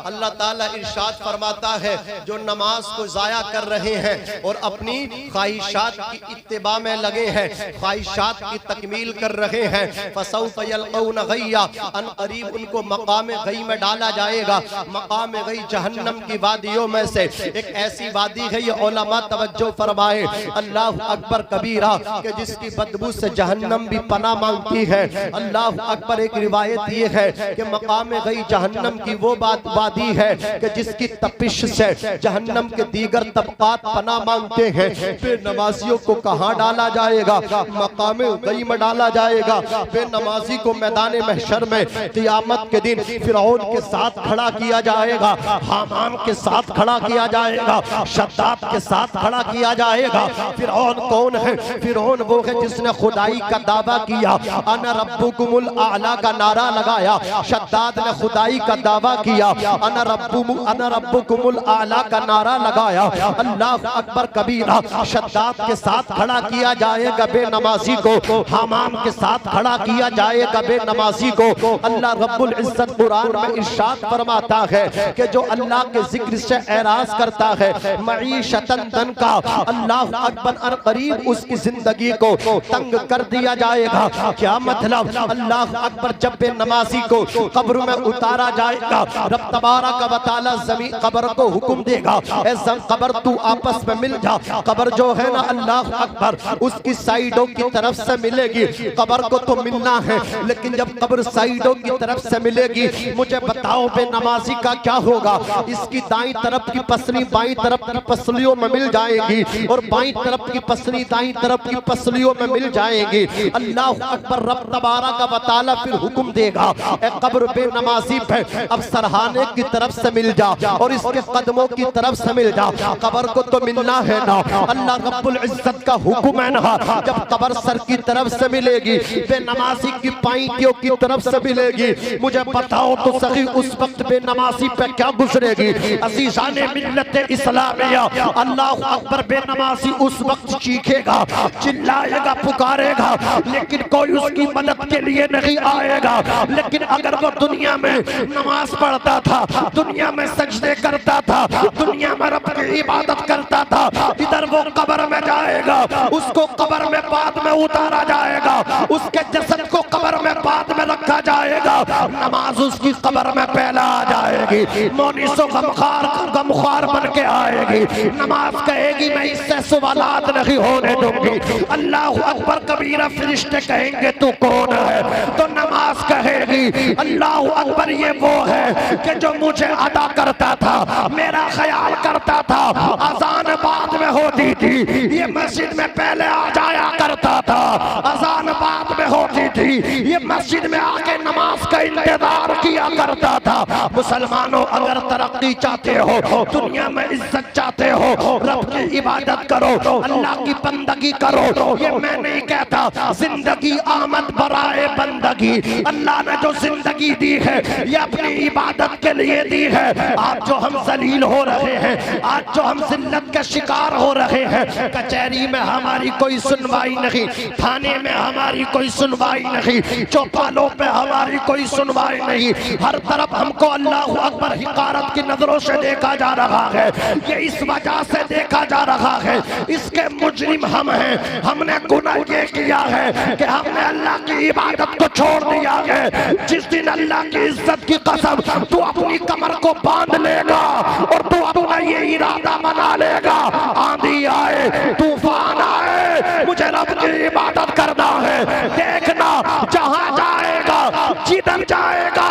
अल्लाह ताला इरशाद फरमाता है जो नमाज को जाया कर रहे हैं और अपनी ख्वाहिशात की इत्तिबा में लगे हैं, ख्वाहिशात की तकमील कर रहे हैं, फसौफ यलक़ौन गय्या, अनक़रीब उनको मक़ाम गई में डाला जाएगा। मक़ाम गई जहन्नम की वादियों में से एक ऐसी वादी है, ये उलमा तवज्जो फरमाए, अल्लाह अकबर कबीरा, कि जिसकी बदबू से जहन्नम भी पनाह मांगती है। अल्लाह अकबर। एक रिवायत ये है कि मकाम गई जहन्नम की वो बात वादी है कि जिसकी तपिश से जहन्नम के दीगर तबकात पना मांगते हैं। बेनमाजियों को कहाँ डाला जाएगा? मकाम गई में डाला जाएगा। बेनमाजी को मैदान महशर में क़ियामत के दिन फिरौन के साथ खड़ा किया जाएगा, हामान के साथ खड़ा किया जाएगा, शद्दाद के साथ खड़ा किया जाएगा। फिरौन कौन है? फिरौन वो है जिसने खुदाई का दावा किया, अना अना रब्बुकुमुल आला का नारा लगाया, शद्दाद ने खुदाई का दावा किया, अना रब्बुकुमुल आला का नारा लगाया, अल्लाह अकबर कबीरा। शद्दाद के साथ खड़ा किया जाएगा बेनमाजी को, हामान के साथ खड़ा किया जाएगा बेनमाजी को। अल्लाह रब्बुल इज्जत कुरान में इरशाद फरमाता है कि जो अल्लाह के जिक्र से एराज करता है मईशतन तन का, अल्लाह अकबर अन करीब उसकी जिंदगी को तंग कर दिया जाएगा। क्या मतलब? अल्लाह अकबर जब बेनमाजी को कब्र में उतारा जाएगा, रब तबारक व तआला ज़मीन कब्र को हुक्म देगा, ए कब्र तू आपस में मिल जा। कब्र जो है ना अल्लाह अकबर उसकी साइडों की तरफ से मिलेगी। कब्र को तो मिलना है, लेकिन जब कब्र साइडों की तरफ से मिलेगी, मुझे बताओ बेनमाजी का क्या होगा? इसकी दाईं तरफ की पसली बाईं तरफ की पसलियों में मिल जाएगी और बाईं तरफ की पसली दाईं तरफ की पसलियों में मिल जाएगी। अल्लाह अकबर रब तबारक व तआला फिर हुक्म देगा, ए कब्र बेनमाजी पे अब सरहाने की तरफ से मिल जा और इसके कदमों की तरफ से मिल जा। कब्र को तो मिलना है ना, अल्लाह रब्बुल इज्जत का हुक्म है ना। जब कब्र सर की तरफ से मिलेगी, बेनमाजी की पाइयों की तरफ से मिलेगी, मुझे बताओ तो सही उस वक्त बेनमाजी पे क्या गुजरेगी? अज़ीज़ाने मिल्लत इस्लामिया, अल्लाह अकबर बेनमाजी उस वक्त चीखेगा, चिल्लाएगा, पुकारेगा, लेकिन कोई उसकी मदद के लिए नहीं आएगा। लेकिन अगर वो दुनिया में नमाज पढ़ता था, दुनिया में सजदे करता था, दुनिया में रब की इबादत करता था, इधर वो कब्र में जाएगा, उसको कब्र में बाद में उतारा जाएगा, उसके जसद को कब्र में बाद में रखा जाएगा, नमाज उसकी कब्र में पहला आ जाएगी, मोनिसो गमखार बन के आएगी। नमाज कहेगी मैं इससे सवालात नहीं होने दूंगी। अल्लाह अकबर कबीरा, फरिश्ते कहेंगे तू कौन है? तो नमाज कहेगी अल्लाह अकबर ये वो है कि जो मुझे अदा करता था, मेरा ख्याल करता था, अजान बाद में होती थी, ये मस्जिद में पहले आ जाया करता था, अजान बाद में होती थी, ये मस्जिद में आके नमाज का इंतजार किया करता था। मुसलमानों, अगर तरक्की चाहते हो, दुनिया में इज्जत चाहते हो, रब की इबादत करो, अल्लाह की बंदगी करो। ये मैं नहीं कहता, जिंदगी आमद बराए बंदगी। अल्लाह ने जो जिंदगी दी है ये अपनी इबादत के लिए दी है। आज जो हम जलील हो रहे हैं, आज जो हम जिल्लत के शिकार हो रहे हैं, कचहरी में हमारी कोई सुनवाई नहीं, थाने में हमारी कोई सुनवाई नहीं, चौपालों पे हमारी कोई सुनवाई नहीं, हर तरफ हमको अल्लाह अकबर हिकारत की नजरों से देखा जा रहा है। ये इस वजह से देखा जा रहा है, इसके मुजरिम हम हैं। हमने गुनाह ये किया है कि हमने अल्लाह की इबादत को छोड़ दिया है। जिस दिन अल्लाह की इज्जत की कसम तू अपनी कमर को बांध लेगा और तू अपना ये इरादा बना लेगा, आंधी आए तूफान आए, मुझे रब की इबादत करना है। देखना जहां जाएगा, जिधर जाएगा,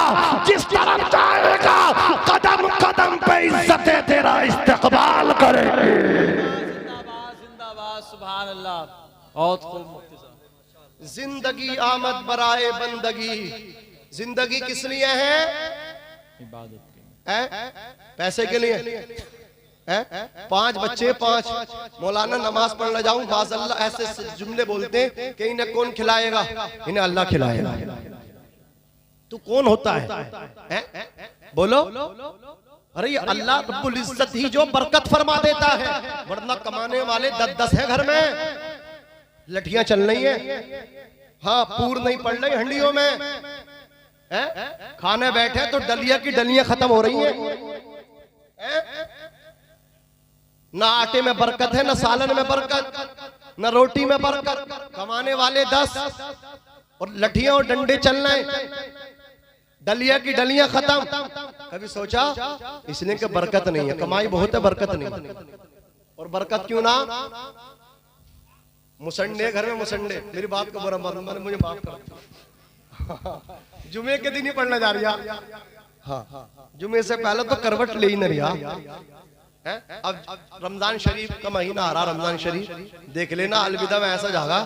जिस तरफ जाएगा, कदम कदम पे इज्जत तेरा इस्तकबाल करेंगे। जिंदाबाद जिंदाबाद, सुभान अल्लाह। बहुत खूब मुफ्ती साहब। जिंदगी आमद बराए बंदगी। जिंदगी किस लिए है? इबादत पैसे के लिए है? 5 बच्चे 5 मौलाना नमाज पढ़ने जाऊं, माज़अल्लाह ऐसे जुमले बोलते हैं कि इन्हें कौन खिलाएगा? इन्हें अल्लाह खिलाएगा। तू कौन होता है? बोलो। अरे ये अल्लाह रब्बुल इज्जत ही जो बरकत फरमा देता है, वरना कमाने वाले 10-10 है घर में, लठियां चल रही है, हाँ पूर नहीं पड़ रही हंडियों में, खाने बैठे तो डलिया की डलियां खत्म हो रही हैं। ना आटे में बरकत है, ना सालन में बरकत, ना रोटी में बरकत। कमाने वाले 10 और लठियां और डंडे चल रहे, डलिया की डलियां खत्म। कभी सोचा इसलिए कि बरकत नहीं है, कमाई बहुत है, बरकत नहीं। और बरकत क्यों ना? मुसंडे घर में मुसंडे, मेरी बात को बुरा मत, मुझे माफ कर। जुमे के दिन ही पढ़ने जा रही है, हाँ जुमे से पहले तो करवट ले ही नहीं रहा। अब रमजान शरीफ का महीना आ रहा, रमजान शरीफ देख लेना, अलविदा में ऐसा जागा,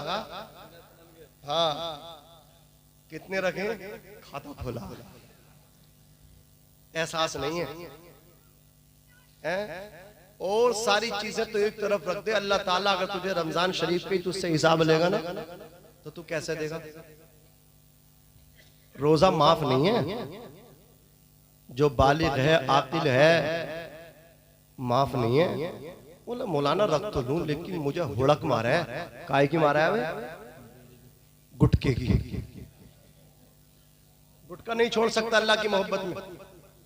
हाँ कितने रखे, खाता खोला, एहसास नहीं है। और सारी चीजें तो एक तरफ रख दे, अल्लाह ताला अगर तुझे रमजान शरीफ पे तुझसे हिसाब लेगा ना, तो तू कैसे देगा? रोजा माफ नहीं है, जो बालिग है आकिल है माफ नहीं है। बोला मौलाना रख तो दूं, लेकिन मुझे हुड़क मारा है। काय की मारा है? गुटके की। गुटका नहीं छोड़ सकता अल्लाह की मोहब्बत में,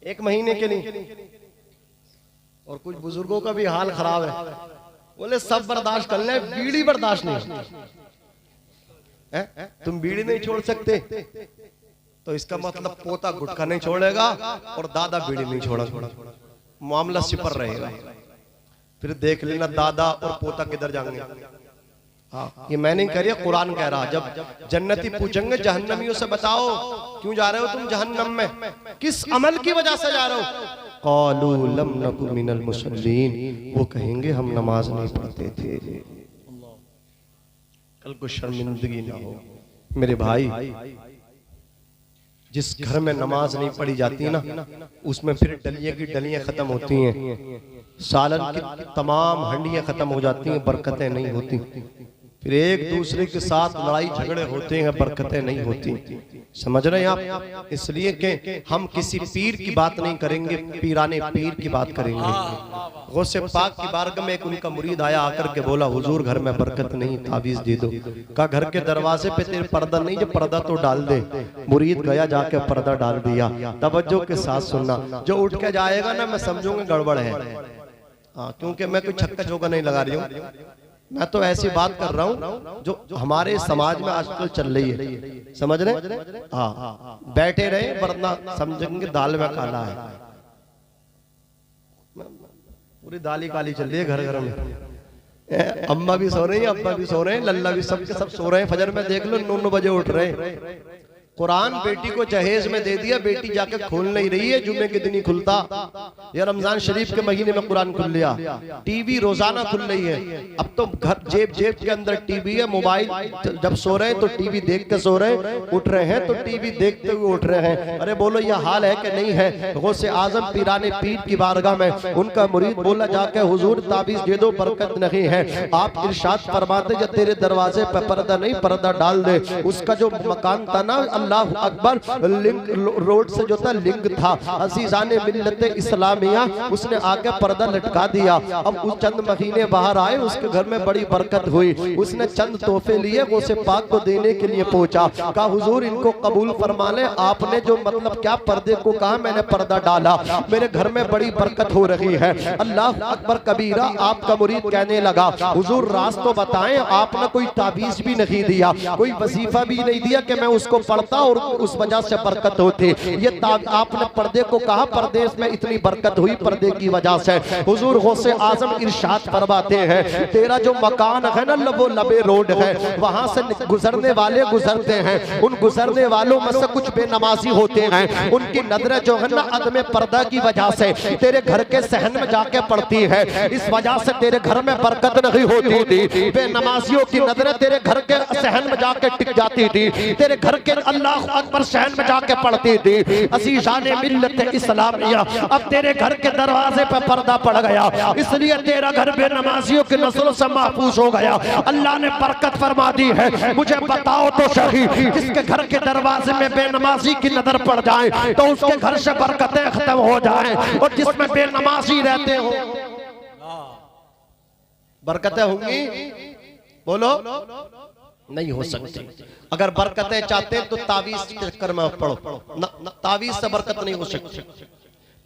1 महीने के लिए। और कुछ बुजुर्गों का भी हाल खराब है, बोले सब बर्दाश्त कर ले, बीड़ी बर्दाश्त नहीं। तुम बीड़ी नहीं छोड़ सकते तो इसका मतलब पोता गुटखा नहीं छोड़ेगा और दादा बीड़ी नहीं छोड़ेगा, मामला सिपर रहेगा। फिर देख लेना दादा और पोता किधर जाएंगे। हाँ, ये मैं नहीं कह रही, कुरान कह रहा। जब जन्नती पूछेंगे जहन्नमियों से, बताओ क्यों जा रहे हो तुम जहन्नम में, किस अमल की वजह से जा रहे हो? क़ालू लम नकु मिनल मुसल्लीन, वो कहेंगे हम नमाज नहीं पढ़ते थे। कल को शर्मिंदगी ना हो मेरे भाई। जिस घर में नमाज नहीं पढ़ी जाती ना, उसमें फिर डलियां की डलियां खत्म होती हैं, सालन की तमाम हंडियां खत्म हो जाती हैं, बरकतें नहीं होती। फिर एक दूसरे के साथ लड़ाई झगड़े होते हैं, बरकतें नहीं होती। समझ रहे हैं आप? इसलिए कि हम किसी पीर की बात नहीं करेंगे, पीराने पीर की बात करेंगे। गौसे पाक की बारगाह में एक उनका मुरीद आया, आकर के बोला हुजूर घर में बरकत नहीं, ताबीज दे दो। कहा घर के दरवाजे पे तेरे पर्दा नहीं, जो पर्दा तो डाल दे। मुरीद गया, जाके पर्दा डाल दिया। तवज्जो के साथ सुनना, जो उठ के जाएगा ना मैं समझूंगा गड़बड़ है। हाँ, क्योंकि मैं कोई छक्का चौका नहीं लगा रही हूँ, मैं तो ऐसी बात कर रहा हूँ जो हमारे समाज में आजकल चल रही है। समझ रहे? हाँ, बैठे रहे वरना समझेंगे दाल में काला है। पूरी दाल ही काली चल रही है घर घर में। अम्मा भी सो रही है, अब्बा भी सो रहे हैं, लल्ला भी, सब के सब सो रहे हैं। फजर में देख लो 9 बजे उठ रहे हैं। कुरान बेटी को जहेज में दे दिया, बेटी जाके खोल नहीं रही है, जुम्मे के दिन ही खुलता। या रमजान शरीफ के महीने में कुरान खुल लिया। टीवी रोजाना खुल रही है। अब तो घर जेब जेब के अंदर टीवी है, मोबाइल। जब सो रहे हैं तो टीवी देख के सो रहे हैं, उठ रहे हैं तो टीवी देखते हुए उठ रहे हैं। अरे बोलो ये हाल है कि नहीं है? गौसे आजम पीराने पीर की बारगाह में उनका मुरीद बोला जाके हुजूर ताबीज दे दो, बरकत नहीं है। आप इरशाद फरमाते जब तेरे दरवाजे पर पर्दा नहीं, पर्दा डाल दे। उसका जो मकान था ना, अल्लाह अकबर, लिंक रोड से जो था लिंक था, अजीजाने मिल्लत इस्लामिया, उसने आके पर्दा लटका दिया। अब उस चंद महीने बाहर आए, उसके घर में बड़ी बरकत हुई। उसने चंद तोहफे लिए, वो से पाक को देने के लिए पहुंचा। कहा हुजूर इनको कबूल फरमा ले, आपने जो मतलब क्या पर्दे को कहा, मैंने पर्दा डाला, मेरे घर में बड़ी बरकत हो रही है। अल्लाह अकबर कबीरा। आपका मुरीद कहने लगा हुजूर राज तो बताएं, आपने कोई ताबीज भी नहीं दिया, कोई वजीफा भी नहीं दिया कि मैं उसको पढ़ता और उस वजह से बरकत होती। ये आपने पर्दे को कहा, पर्दे में इतनी बरकत हुई पर्दे की वजह से। हुजूर गौसे आजम इरशाद फरमाते हैं तेरा जो मकान है ना, वो लबे रोड है, वहां से गुजरने वाले गुजरते हैं, उन गुजरने वालों में से कुछ बेनमाजी होते हैं, उनकी नजरें जो है ना अदम पर्दा की वजह से तेरे घर के सहन में जाके पड़ती है। इस वजह से तेरे घर में बरकत नहीं होती थी। बेनमाजियों की नजरें तेरे घर के सहन में जाके टिक जाती थी, तेरे घर के अल्लाह अकबर शहन में जाके पढ़ती थी। अजीजाने मिल्लत इस्लामिया, अब तेरे घर के दरवाजे पर पर्दा पड़ गया, इसलिए तेरा घर बेनमाजियों की नस्लों से महफूज हो गया। अल्लाह ने बरकत फरमा दी है। मुझे बताओ तो सही, जिसके घर के दरवाजे में बेनमाजी की नजर पड़ जाए तो उसके घर से बरकतें खत्म हो जाएं, और जिसमें बेनमाजी रहते हो बरकतें होंगी? बोलो नहीं हो सकती। अगर बरकतें चाहते हैं तो तावीज के चक्कर में पढ़ो, तावीज से बरकत नहीं हो सकती।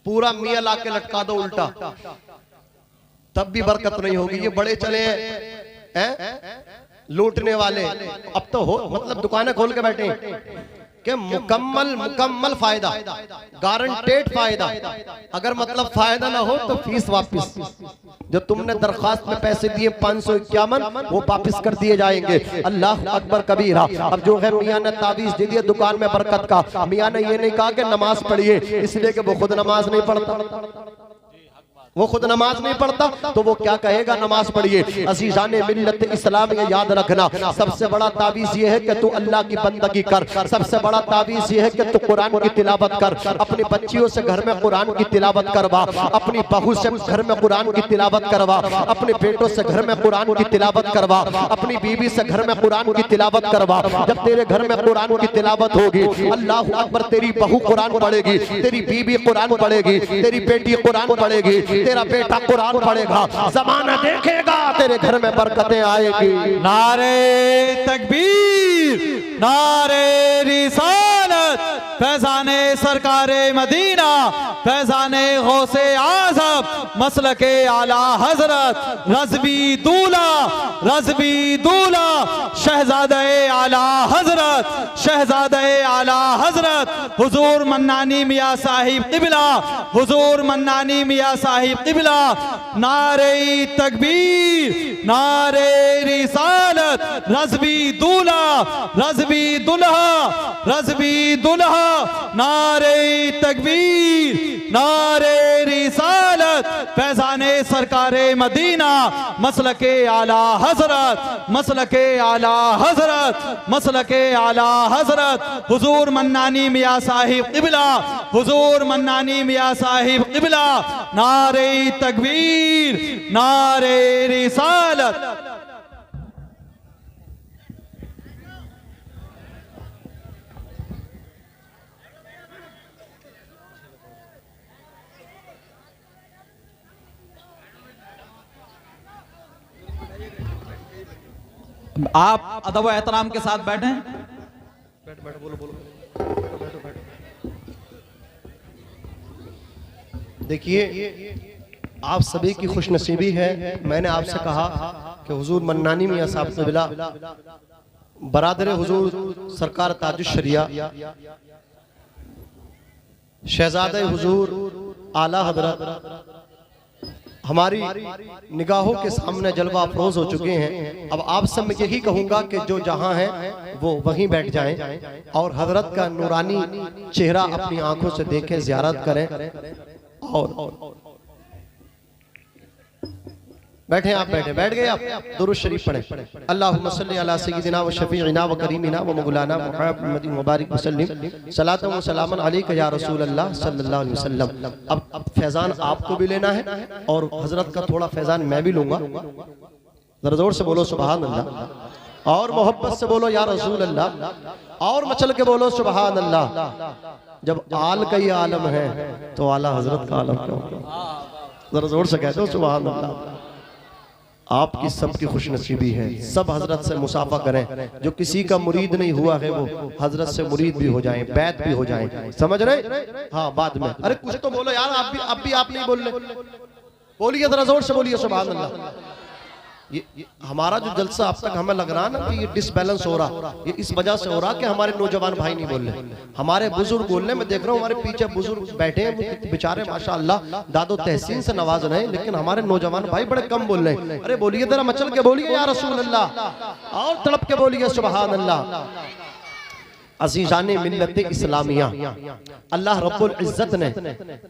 पूरा मियां ला के लटका दो उल्टा, तब भी बरकत नहीं होगी। ये बड़े चले हैं लूटने वाले, अब तो हो मतलब दुकानें खोल के बैठे कि मुकम्मल फायदा, गारंटेड फायदा। अगर मतलब फायदा ना हो तो फीस वापस। जो तुमने दरखास्त में पैसे दिए 551, वो वापस कर दिए जाएंगे। अल्लाह अकबर कबीरा। अब जो है मियां ने तावीज दे दिया दुकान में बरकत का। मियां ने ये नहीं कहा कि नमाज पढ़िए, इसलिए कि वो खुद नमाज नहीं पढ़ता। वो खुद नमाज नहीं पढ़ता तो वो क्या कहेगा नमाज पढ़िए। अजीजाने मिल्लत इस्लाम ये याद रखना, सबसे बड़ा तावीज़ ये है कि तू अल्लाह की बंदगी कर, सबसे बड़ा तावीज़ ये है कि तू कुरान की तिलावत कर, अपनी बच्चियों से घर में कुरान की तिलावत करवा, अपनी बहू से घर में कुरान की तिलावत करवा, अपने बेटों से घर में कुरान की तिलावत करवा, अपनी बीवी से घर में कुरान की तिलावत करवा। जब तेरे घर में कुरान की तिलावत होगी, अल्लाह अकबर, तेरी बहू कुरान पढ़ेगी, तेरी बीवी कुरान पढ़ेगी, तेरी बेटी कुरान पढ़ेगी, तेरा बेटा कुरान पढ़ेगा, जमाना देखेगा, तेरे घर में बरकतें आएगी। नारे तकबीर, नारे रिसालत, फैजाने सरकारे मदीना, फैजाने गौसे आज़म, मसलके आला हजरत, रज़वी दूल्हा, रज़वी दूल्हा, शहजादे आला हजरत, शहजादे आला हजरत हुजूर मन्नानी मियाँ साहिब क़िबला, हुजूर मन्नानी मियाँ साहिब क़िबला। नारे तकबीर, नारे रिसालत, रज़वी दूल्हा, रज़वी दुल्हा, रज़वी दुल्हा, नारे तकबीर, नारे रिसालत, फैजाने सरकारे मदीना, मसलके आला हजरत, मसलके आला हजरत, मसलके आला हजरत हुजूर मन्नानी मियाँ साहिब क़िबला, हुजूर मन्नानी मियाँ साहिब क़िबला। नारे तकबीर, नारे रिसालत। आप अदब व एहतराम के साथ बैठें। देखिए, आप सभी की खुशनसीबी है, मैंने आपसे कहा कि हुजूर मन्नानी मियाँ साहब क़िबला, बरादर हुजूर सरकार ताजुश शरिया, शहजादे हुजूर आला हजरत हमारी निगाहों के सामने जलवा अफरोज हो चुके हैं। अब आप सब मैं यही कहूंगा कि जो जहां है वो वहीं बैठ जाएं और हजरत का नूरानी चेहरा अपनी आंखों से देखें, ज़ियारत करें और बैठे। आप बैठे, बैठ गए आप, दुरूद शरीफ पढ़ें। अल्लाहुम्मा सल्ली अला सय्यिदिना व शफीइना व करीमिना व मौलाना मुहम्मद मुबारक वसल्लम सलातु व सलामन अलैका या रसूल अल्लाह सल्लल्लाहु अलैहि वसल्लम। अब फैजान आपको भी लेना है और हजरत का थोड़ा फैजान मैं भी लूंगा। जरा जोर से बोलो सुभान अल्लाह, और मोहब्बत से बोलो या रसूल अल्लाह, और मचल के बोलो सुभान अल्लाह। जब आल का ही आलम है तो आला हजरत का आलम क्या होगा? जरा जोर से कह दो सुभान अल्लाह। आपकी सबकी खुशनसीबी है, सब हजरत से मुसाफा करें। जो किसी का मुरीद नहीं हुआ है वो हजरत से मुरीद भी हो जाएं, बैत भी हो जाएं। समझ रहे? हाँ, बाद में। अरे कुछ तो बोलो यार, अब भी आप नहीं बोल रहे, बोलिए जरा जोर से बोलिए सुभान अल्लाह। ये हमारा जो जलसा अब तक हमें लग रहा ना कि ये डिसबैलेंस हो रहा, ये इस वजह से हो रहा कि हमारे नौजवान भाई नहीं बोल रहे, हमारे बुजुर्ग बोल रहे। मैं देख रहा हूँ हमारे पीछे बुजुर्ग बैठे हैं, वो बेचारे माशाअल्लाह दादो तहसीन से नवाज रहे हैं, लेकिन हमारे नौजवान भाई बड़े कम बोल रहे हैं। अरे बोलिए जरा मचल के बोलिए या रसूल अल्लाह, और तड़प के बोलिए सुभान अल्लाह। अज़ीज़ाने मिल्लत इस्लामिया, अल्लाह रब्बुल इज्जत ने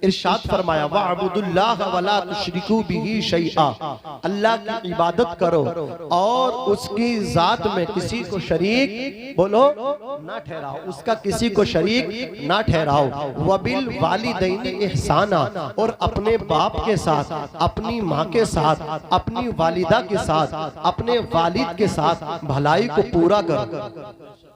इरशाद फरमाया वअबुदुल्लाह वला तुशरिकू बिही शैआ, अल्लाह की इबादत करो और उसकी जात में किसी को शरीक बोलो ना ठहराओ, उसका किसी को शरीक ना ठहराओ। वबिल वालिदैन इहसाना, और अपने बाप के साथ, अपनी माँ के साथ, अपनी वालिदा के साथ, अपने वालिद के साथ भलाई को पूरा करो।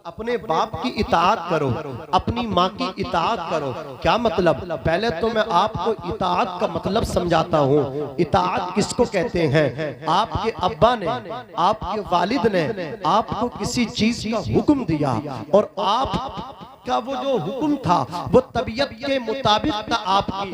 अपने बाप की इताअत करो, अपनी माँ की इताअत करो। क्या मतलब? पहले तो मैं आपको इताअत का मतलब समझाता हूँ। इताअत किसको कहते हैं? आपके अब्बा ने, आपके वालिद ने आपको किसी चीज का हुक्म दिया और आप का वो जो हुक्म था वो तबीयत के मुताबिक था आपकी,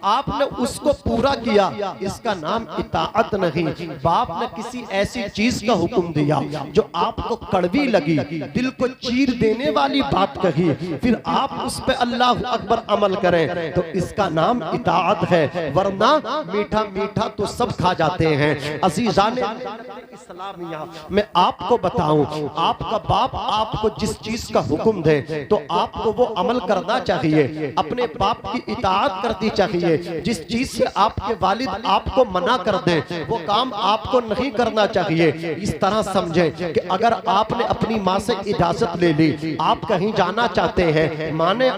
आपने उसको पूरा किया, इसका नाम इताअत नहीं। बाप ने किसी ऐसी चीज का हुक्म दिया जो आपको कड़वी लगी, दिल को चीर देने वाली बात कही, फिर आप उस पे अल्लाह अकबर अमल करें तो इसका नाम इताअत है, वरना मीठा मीठा तो सब खा जाते हैं। अज़ीज़ाने इस्लामिया, मैं आपको बताऊं, आपका बाप आपको जिस चीज का हुक्म दे तो आपको वो अमल करना चाहिए, अपने बाप की इताअत करनी चाहिए। जिस चीज से आपके वालिद आपको मना कर दे वो काम आपको नहीं करना चाहिए। इस तरह समझे कि अगर आपने अपनी माँ से इजाजत ले ली, आप कहीं जाना चाहते हैं, माँ ने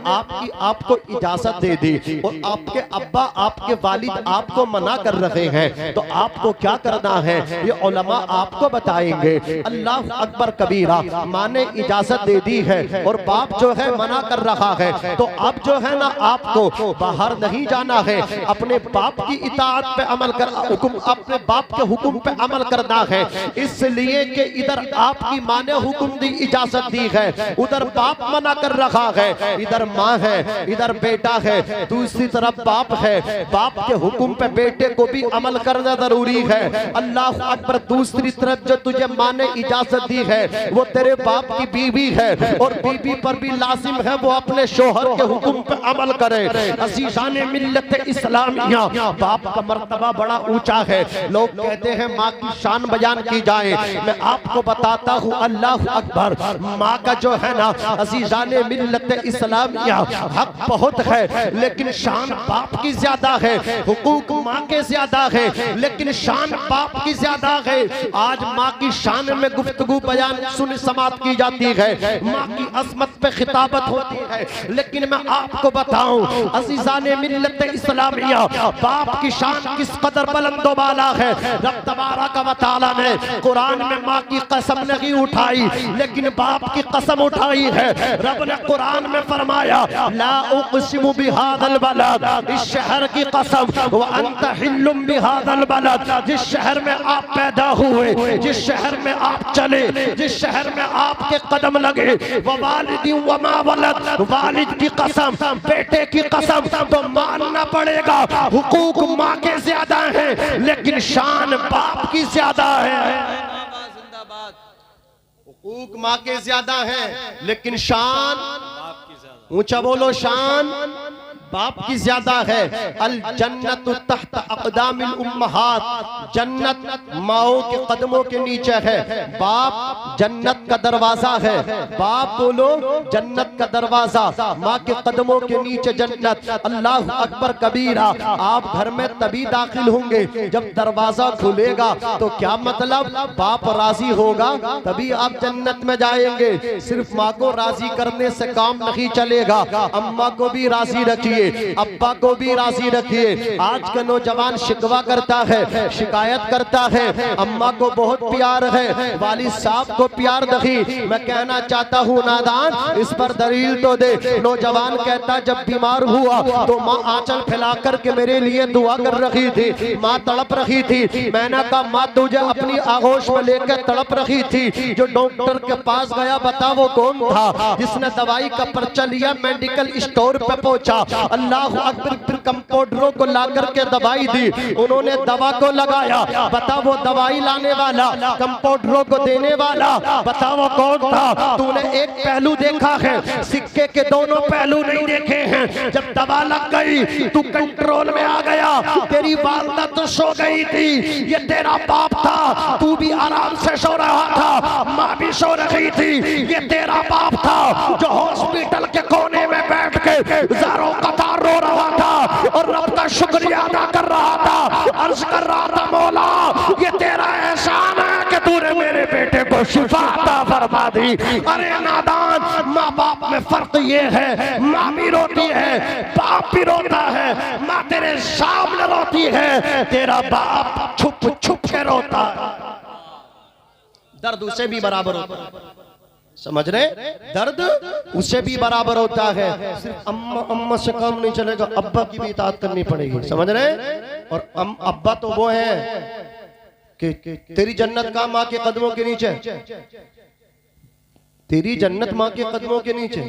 आपको इजाजत दे दी और आपके अब्बा आपके वालिद आपको मना कर रहे हैं, तो आपको क्या करना है ये उलमा आपको बताएंगे। अल्लाह अकबर कबीरा, माँ ने इजाजत दे दी है और बाप जो है मना कर रहा है, तो अब जो है ना आपको बाहर नहीं जाना है, अपने बाप की इताअत पे अमल कर, अपने बाप के हुक्म पे अमल करना है। इसलिए कि इधर आपकी माँ ने हुक्म दी, इजाजत दी है, उधर बाप मना कर रहा है। इधर माँ है, इधर बेटा है, दूसरी तरफ बाप है। बाप के हुक्म पे बेटे को भी अमल करना जरूरी है। अल्लाह अकबर, दूसरी तरफ जो तुझे माँ ने इजाजत दी है वो तेरे बाप की बीवी है और बीवी पर भी लाजिम है वो अपने शोहर के हुक्म पे अमल करे। अज़ीज़ाने मिल्लत इस्लामिया, बाप का मर्तबा बड़ा ऊंचा है। लोग कहते हैं माँ की शान बयान की जाए, मैं आपको बताता हूँ अल्लाह अकबर, माँ का जो है ना अज़ीज़ाने मिल्लत इस्लामिया हक बहुत है, लेकिन शान बाप की ज्यादा है। हुकूक माँ के ज्यादा है, लेकिन शान बाप की ज्यादा है। आज माँ की शान में गुफ्तगू बयान सुन समात की जाती है, माँ की अज़मत पे खिताबत होती है, लेकिन मैं आपको बताऊं अज़ीज़ाने मिल्लत इस्लामिया, बाप की शान किस कदर बुलंदो बाला है। रब तबारक व तआला ने कुरान में माँ की कसम नहीं उठाई, लेकिन बाप की कसम उठाई है। रब ने कुरान में फरमाया, ला उक़सिमु बिहाज़ल बलद, इस शहर की कसम, व अंत हिल्लुम बिहाज़ल बलद, जिस शहर में आप पैदा हुए, जिस शहर में आप चले, जिस शहर में आपके कदम लगे, व वालिदी व मा वलद, वालिद की कसम, बेटे की कसम, तो मानना पड़ेगा हुकूक माँ के ज्यादा है, लेकिन शान बाप की ज्यादा है। जिंदाबाद। हुकूक माँ के ज्यादा है, लेकिन शान बाप की ज्यादा। ऊंचा बोलो, शान बाप की ज्यादा है। अल जन्नतु तहत अक़दामिल उम्महात, जन्नत माओ के कदमों के नीचे है। बाप जन्नत का दरवाजा है, बाप बोलो जन्नत का दरवाजा, माँ के कदमों के नीचे जन्नत। अल्लाह अकबर कबीरा, आप घर में तभी दाखिल होंगे जब दरवाजा खुलेगा, तो क्या मतलब, बाप राजी होगा तभी आप जन्नत में जाएंगे। सिर्फ माँ को राजी करने से काम नहीं चलेगा, अम्मा को भी राजी रखिए, अब्बा को भी राजी रखिए। आज का नौजवान शिकवा करता है, शिकायत करता है, अम्मा को बहुत प्यार है, वालिद साहब को प्यार नहीं। मैं कहना चाहता हूँ नादान, इस पर दलील तो दे। नौजवान कहता जब बीमार हुआ तो माँ आंचल फैला करके मेरे लिए दुआ कर रही थी, माँ तड़प रही थी। मैंने कहा माँ तुझे अपनी आगोश में लेकर तड़प रही थी। जो डॉक्टर के पास गया बता वो कौन था, जिसने दवाई का पर्चा लिया, मेडिकल स्टोर पे पहुंचा, अल्लाह अकबर, फिर कंपाउंडरों को ला करके दवाई दी, उन्होंने दवा को लगाया, बता वो दवाई लाने वाला, कंपाउंडरों को देने वाला, बता वो कौन था। तूने एक पहलू देखा है, सिक्के के दोनों पहलू नहीं देखे हैं। जब दवा लग गई तू कंट्रोल में आ गया, तेरी वालदा तो सो गई थी, ये तेरा बाप था, तू भी आराम से सो रहा था, माँ भी सो रही थी, ये तेरा बाप था जो हॉस्पिटल के कोने में बैठ के हजारों कतार रो रहा था और रब का शुक्रिया अदा कर रहा था, अर्ज कर रहा था मौला ये तेरा एहसान है कि तूने मेरे बेटे को शिफा अता फरमा दी। अरे नादान, माँ बाप में फर्क ये है, माँ भी रोती है, बाप भी रोता है, माँ तेरे सामने रोती है, तेरा बाप छुप छुप के रोता है, दर्द उसे भी बराबर होता है। समझ रहे, दर्द उसे भी बराबर होता है। सिर्फ अम्मा से काम नहीं चलेगा, अब्बा की भी इताअत करनी पड़ेगी। समझ रहे, और अब्बा तो वो है कि तेरी जन्नत का माँ के कदमों के नीचे, तेरी जन्नत माँ के कदमों के नीचे,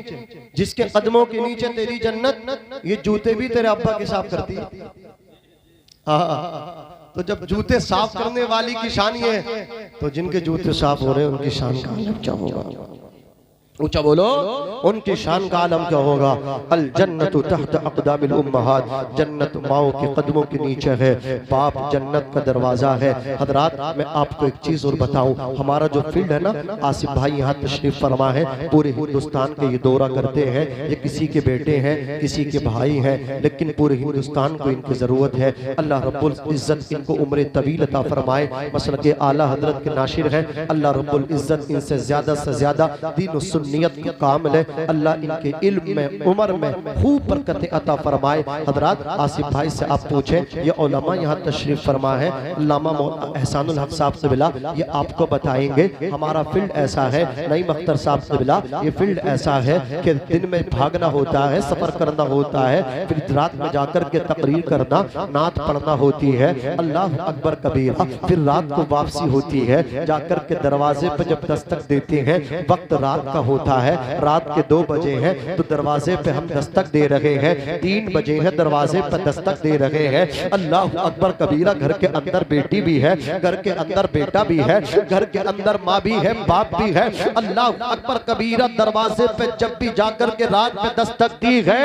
जिसके कदमों के नीचे तेरी जन्नत, ये जूते भी तेरे अब्बा के साफ करती है। तो जब जूते साफ करने वाली की शान ये है, तो जिनके जूते साफ हो रहे हैं उनकी शान का क्या होगा। ऊंचा बोलो। उनकी शान का आलम क्या होगा? अल जन्नतु तहत अक़दामिल उम्महात, जन्नत माओ के कदमों के नीचे है, बाप जन्नत का दरवाजा है। हजरात मैं आपको एक चीज और बताऊं, हमारा जो फील्ड है ना, आसिफ भाई यहाँ तशरीफ फरमा है, पूरे हिंदुस्तान के ये दौरा करते हैं। ये किसी के बेटे हैं, किसी के भाई हैं, लेकिन पूरे हिंदुस्तान को इनकी जरूरत है। अल्लाह रब्बुल इज्जत इनको उम्र तवील अता फरमाए। मसलक आला हजरत के नाशिर है। अल्लाह रब्बुल इज्जत इनसे ज्यादा से ज्यादा दीन सुन्नियत को कामिल है। अल्लाह इनके इल्म में, उम्र में खूब बरकत अता फरमाए। हजरात आसिफ भाई से आप पूछें, ये उलमा यहाँ तशरीफ फरमा है, अल्लामा एहसानुल हक साहब से बिला, ये आपको बताएंगे। हमारा फील्ड ऐसा है, नईम अख्तर साहब से बिला, ये फील्ड ऐसा है कि दिन में भागना होता है, सफर करना होता है, फिर रात में जाकर के तकरीर करना, नात पढ़ना होती है, अल्लाह अकबर कबीरा, फिर रात को वापसी होती है। जाकर के दरवाजे पर जब दस्तक देते हैं, वक्त रात का होता है, रात के 2 बजे हैं तो दरवाजे पे हम दस्तक दे रहे हैं, 3 बजे है दरवाजे पर दस्तक दे रहे हैं। अल्लाह अकबर कबीरा, घर के अंदर बेटी भी है, घर के अंदर बेटा भी है, घर के अंदर माँ भी है, बाप भी है। अल्लाह अकबर कबीरा दरवाजे पे जब भी जाकर के रात में दस्तक दी है,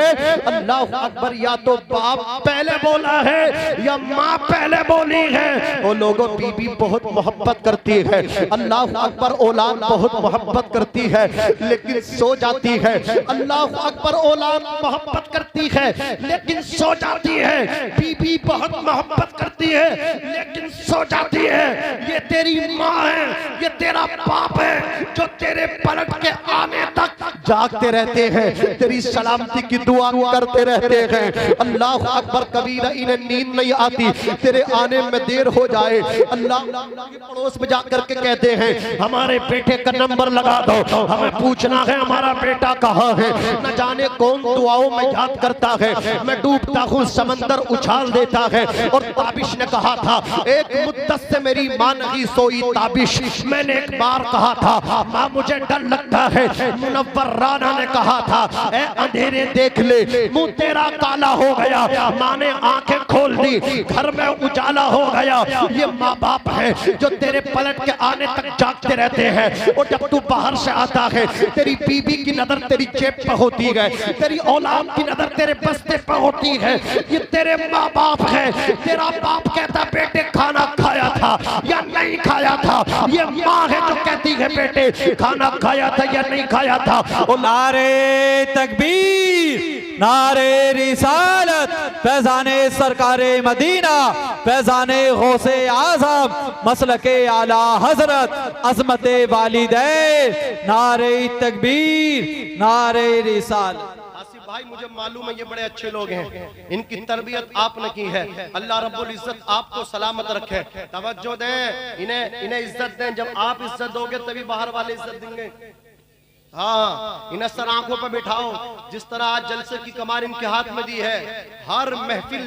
अल्लाह अकबर या तो बाप पहले बोला है या माँ पहले बोली है। वो लोगों बीबी बहुत मोहब्बत करती है, अल्लाह अकबर औलाद बहुत मोहब्बत करती है, लेकिन सो जाती है। अल्लाह अकबर औलाद मोहब्बत करती है लेकिन सो जाती है। बीबी बहुत मोहब्बत करती है लेकिन सो जाती है। ये तेरी माँ है, ये तेरा बाप है, जो तेरे पलट के आने तक जागते रहते हैं, तेरी सलामती की दुआ करते रहते हैं। अल्लाह अकबर कबीरा, इन्हें नींद नहीं आती, तेरे आने में देर हो जाए, अल्लाह के पड़ोस में जाकर के कहते हैं हमारे बेटे का नंबर लगा दो, हमें पूछना है हमारा बेटा कहाँ है। न जाने कौन दुआओं में याद करता है, मैं डूबता हूँ समंदर उछाल देता है। और ताबिश ने कहा था, एक मुद्दत से मेरी माँ नहीं सोई ताबिश, मैंने एक बार कहा था माँ मुझे डर लगता है। मुनव्वर राना ने कहा था, ए अंधेरे देख ले, मुंह तेरा काला हो गया। माँ ने आंखें खोल दी, घर में उजाला हो गया। ये माँ बाप है जो तेरे पलट के आने तक जागते रहते हैं। और जब तू बाहर से आता है, तेरी बीबी की नजर तेरी जेब पे होती है, तेरी औलाद की नजर तेरे बस्ते पे होती है। ये तेरे माँ बाप है। तेरा बाप कहता बेटे खाना खाया था या नहीं खाया था, ये माँ है जो कहती है बेटे खाना खाया था या नहीं खाया था। और नारे तकबीर, नारे रिसालत, फैजाने सरकारे मदीना, फैजाने गौसे आजम, मसलके आला हजरत, अजमते वालिदैन, नारे तकबीर, नारे रिसालत। आसिफ भाई मुझे मालूम है ये बड़े अच्छे लोग हैं, इनकी तरबियत आपने की है। अल्लाह रब्बुल इज्जत आपको सलामत रखे। तवज्जो दें, इन्हें इज्जत दें। जब आप इज्जत दोगे तभी बाहर वाले इज्जत देंगे। हाँ, इन्हें सर आंखों पर बिठाओ। जिस तरह आज जलसे की कमान इनके हाथ में दी है, हर महफिल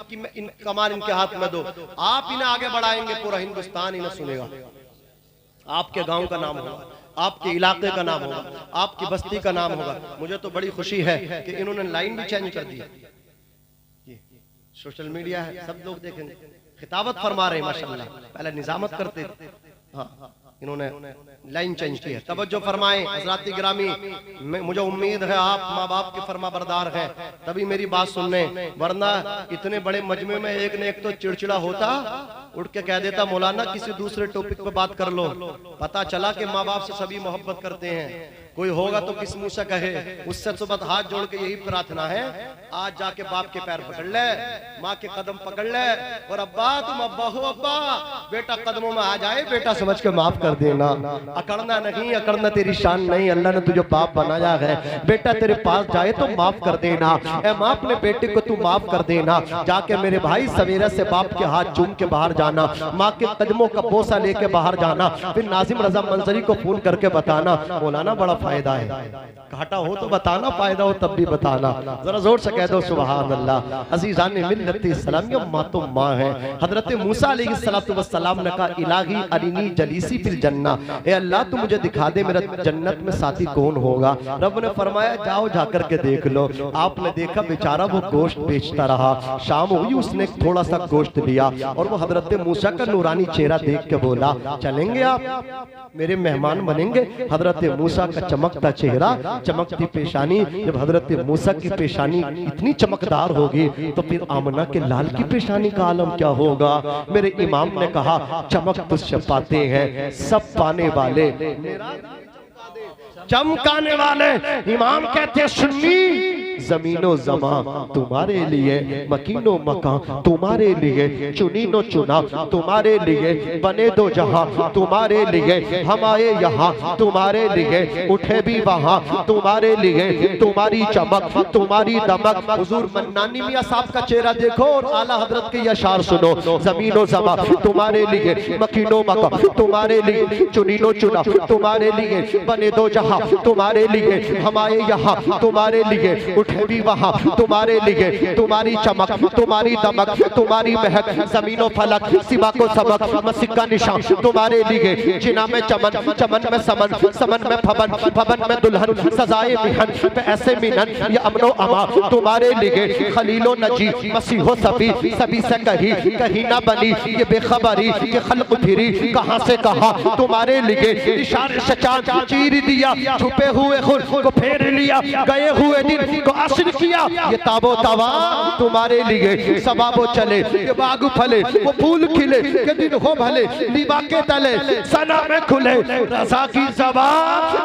की कमान इनके हाथ में दो। आप इन्हें आगे बढ़ाएंगे, पूरा हिंदुस्तान इन्हें सुनेगा। आपके गांव का नाम होगा, आपके इलाके का नाम होगा, आपकी बस्ती का नाम होगा। मुझे तो बड़ी खुशी है कि इन्होंने लाइन भी चेंज कर दी है। सोशल मीडिया है, सब लोग देखेंगे, खिताबत फरमा रहे हैं माशाल्लाह। पहले निजामत करते थे, हाँ इन्होंने लाइन चेंज की है। तवज्जो फरमाएं हज़रात गिरामी, मुझे उम्मीद है आप माँ बाप के फरमा बरदार हैं, तभी मेरी बात सुनने, वरना इतने बड़े मजमे में एक ने एक तो चिड़चिड़ा होता, उठ के कह देता मौलाना किसी दूसरे टॉपिक पे बात कर लो। पता चला कि माँ बाप से सभी मोहब्बत करते हैं। कोई होगा तो किस मुंह से कहे। उससे सुबह हाथ जोड़ के यही प्रार्थना है, आज जाके बाप के पैर पकड़ ले, माँ के कदम पकड़ ले, और अब्बा तुम अब्बा हो, अब्बा बेटा कदमों में आ जाए, बेटा समझ के माफ कर देना। अकड़ना नहीं, अकड़ना तेरी शान नहीं, अल्लाह ने तुझे बाप बनाया है। बेटा तेरे पास जाए तो माफ कर देना। ए माँ अपने बेटे को तू माफ कर देना। जाके मेरे भाई सवेरे से बाप के हाथ चूम के बाहर जाना, माँ के कदमों का बोसा लेके बाहर जाना, फिर नाजिम रजा मंजरी को फोन करके बताना मौलाना बड़ा फायदा है। घाटा हो तो बताना, फायदा हो तब भी बताना। जरा जोर से कह दो सुभान अल्लाह। अज़ीज़ान मिल्लत इस्लाम, ये माँ तो माँ है। हजरत मूसा अलैहिस्सलातु वस्सलाम ने कहा इलाही अरिनी जलीसी फिल जन्ना, ए अल्लाह तू मुझे दिखा दे मेरा जन्नत में साथी कौन होगा। रब ने फरमाया जाओ जाकर के देख लो। आपने देखा बेचारा वो गोश्त बेचता रहा, शाम हुई उसने थोड़ा सा गोश्त लिया और वो हजरत मूसा का नूरानी चेहरा देख के बोला, चलेंगे आप, मेरे मेहमान बनेंगे। हजरत मूसा का चमकता चेहरा, चमकती पेशानी, जब हजरत मूसा की पेशानी इतनी चमकदार होगी तो फिर आमना के लाल की पेशानी का आलम क्या होगा। मेरे इमाम ने कहा, चमक तुझसे पाते हैं सब पाने वाले, चमकाने वाले। इमाम कहते हैं, सुन्नी जमीनो जमा तुम्हारे लिए, मकीनो मकान तुम्हारे लिए, चुनीनो चुना तुम्हारे लिए, बने दो जहां तुम्हारे लिए, हम आए यहाँ तुम्हारे लिए, उठे भी वहां तुम्हारे लिए, तुम्हारी चमक तुम्हारी दमक। हुजूर मन्नानी मियां साहब का चेहरा देखो और आला हजरत के अशार सुनो। जमीनो जमा तुम्हारे लिए, मकीनो मकान तुम्हारे लिए, चुनीनो चुना तुम्हारे लिए, बने दो जहां तुम्हारे लिए, हम आए यहाँ तुम्हारे लिए, उठे भी वहां तुम्हारे लिए, तुम्हारी चमक तुम्हारी दमक तुम्हारी महक, जमीनों फलक सिवा को सबक, मस्जिद का निशान तुम्हारे लिए, जिना में चमन चमन में समन, समन में फबन फबन में दुल्हन, सजाए मिहन पे ऐसे मिनन, ये अमनो अमा तुम्हारे लिए, खलीलो नजी मसीहो सभी सभी से कहीं ना बनी ये बेखबरी के खल्क फिरी कहां से कहां तुम्हारे लिए, इशारे से चांद चीर दिया, छुपे हुए खुद को फेर लिया, गए हुए दिन को आशिर किया, ये ताबो तवा तुम्हारे लिए, सबाबो चले ये बाग फले, वो फूल खिले के दिन हो भले, लीबा के तले सना में खुले, रजा की ज़बा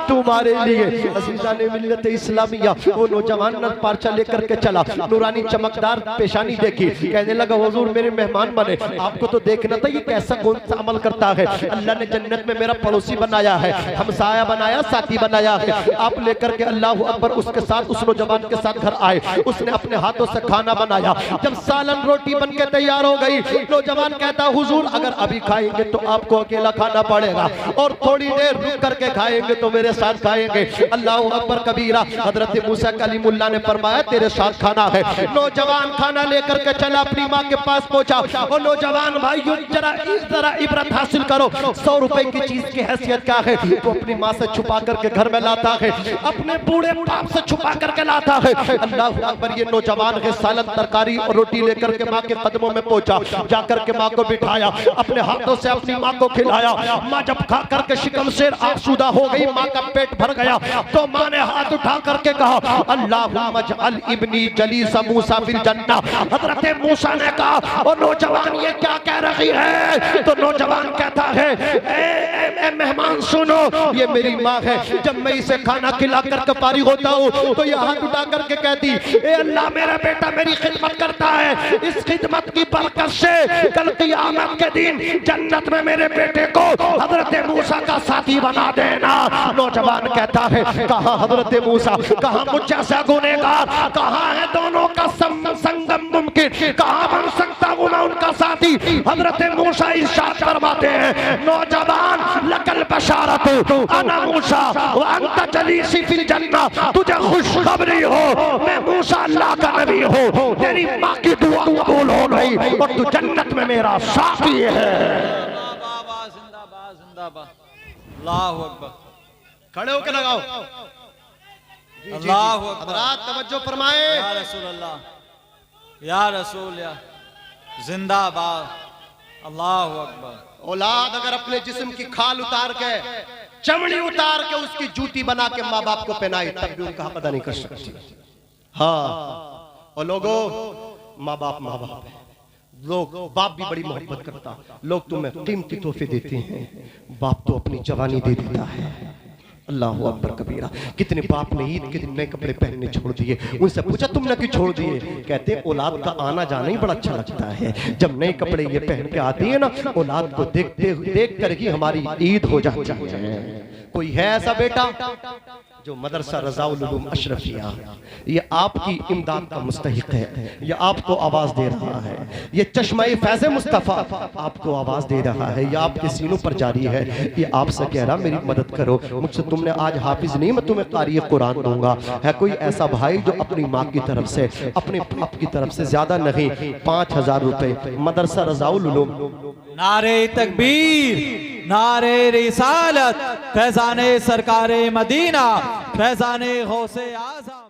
तुम्हारे लिए। अज़ीज़ान मिल्लत इस्लामिया वो नौजवान न पार्चा लेकर के चला, नूरानी चमकदार पेशानी देखी, कहने लगा, हुजूर मेरे मेहमान बने, आपको तो देखना था ये कैसा कौन सा अमल करता है। अल्लाह ने जन्नत में मेरा पड़ोसी बनाया है, हमसाया बनाया, साथी बनाया है। आप लेकर के अल्लाह अकबर उसके साथ उस नौजवान के साथ घर आए, उसने अपने हाथों से खाना बनाया। जब सालन रोटी बन के तैयार हो गई, नौजवान कहता, हुजूर अगर अभी खाएंगे तो आपको अकेला खाना पड़ेगा और थोड़ी देर रुक करके खाएंगे तो मेरे साथ खाएंगे। अल्लाह अकबर कबीरा। हजरत मूसा कलीमुल्लाह ने फरमाया, तेरे साथ खाना है। नौजवान खाना लेकर के चला, अपनी माँ के पास पहुंचा और नौजवान भाइयों जरा इबरत हासिल करो, 100 रुपए की चीज की हैसियत क्या है तो अपनी माँ से छुपा करके घर में लाता है, अपने बूढ़े बाप से छुपा करके लाता है। अल्लाह अकबर। ये नौजवान है सालन तरकारी और रोटी लेकर के माँ के कदमों में पहुंचा, जाकर के माँ को बिठाया, अपने हाथों से अपनी माँ को खिलाया। माँ जब खा करके शिकम से आसूदा हो गई, माँ का पेट भर गया, तो माँ ने हाथ उठा करके कहा, अल्लाहुम्मा जअल इब्नी जलीस मूसा फिल जन्नह। हजरत मूसा ने कहा, और नौजवान ये क्या कह रही है? तो नौजवान कहता है, ए मेहमान सुनो, ये मेरी माँ है, जब मैं इसे खाना खिला करके पारी होता हूँ तो ये हाथ उठा करके कहती, ए अल्लाह मेरा बेटा मेरी खिदमत करता है, इस खिदमत की बरकत से कल क़यामत के दिन जन्नत में मेरे बेटे को हजरत मूसा का साथी बना देना। नौजवान कहता है, कहाँ हजरत मूसा, कहाँ मुझ जैसा गुनहगार, कहाँ है दोनों का संगम मुमकिन, कहाँ बन सकता हूँ मैं उनका साथी। हजरत मूसा इरशाद फरमाते हैं, नौजवान लकल बशारत अना मूसा व अंत जलीसी फिल जन्नह, तुझे खुशखबरी हो मैं मूसा अल्लाह का नबी हूँ, तेरी माँ की दुआ कबूल हो गई और तू जन्नत में मेरा साथी है। जिंदाबाद जिंदाबाद, अल्लाहु अकबर। खड़े होकर लगाओ, अल्लाहु अकबर। हज़रात तवज्जो फरमाए, या रसूल अल्लाह, या रसूल, या जिंदाबाद, अल्लाहु अकबर। औलाद अगर अपने जिस्म की खाल उतार के, चमड़ी उतार के उसकी जूती बना के माँ बाप को पहनाई, तब भी उनका हक अदा नहीं कर सकती। हाँ, और लोगों, माँ बाप है, लोग बाप भी बड़ी मोहब्बत करता, लोग तुम्हें कीमती तोहफे देते हैं, बाप तो अपनी जवानी दे देता है। अल्लाह अकबर कबीरा। कितने बाप ने ईद के दिन नए कपड़े पहनने छोड़ दिए, उनसे पूछा तुमने क्यों छोड़ दिए? कहते औलाद का आना जाना ही बड़ा अच्छा लगता है, जब नए कपड़े ये पहन के आती है ना, औलाद को देख कर ही हमारी ईद हो जाती है। कोई है ऐसा बेटा जो मदरसा रज़ाउल उलूम अशरफिया, ये आपकी इमदाद का मुस्तहिक है, ये आपको आवाज दे रहा है, ये चश्मा-ए फैज़ मुस्तफ़ा आपको आवाज दे रहा है, ये आपके सीनों पर जारी है, ये आपसे कह रहा मेरी मदद करो, मुझसे तुमने आज हाफिज नहीं, मैं तुम्हें क़ारी कुरान दूंगा। है कोई ऐसा भाई जो अपनी माँ की तरफ से, अपने बाप की तरफ से, ज्यादा नहीं, 5000 रुपए मदरसा रज़ाउल उलूम। नारे तकबीर, नारे रिसालत, फैज़ाने सरकारे मदीना, फैज़ाने गौसे आज़म।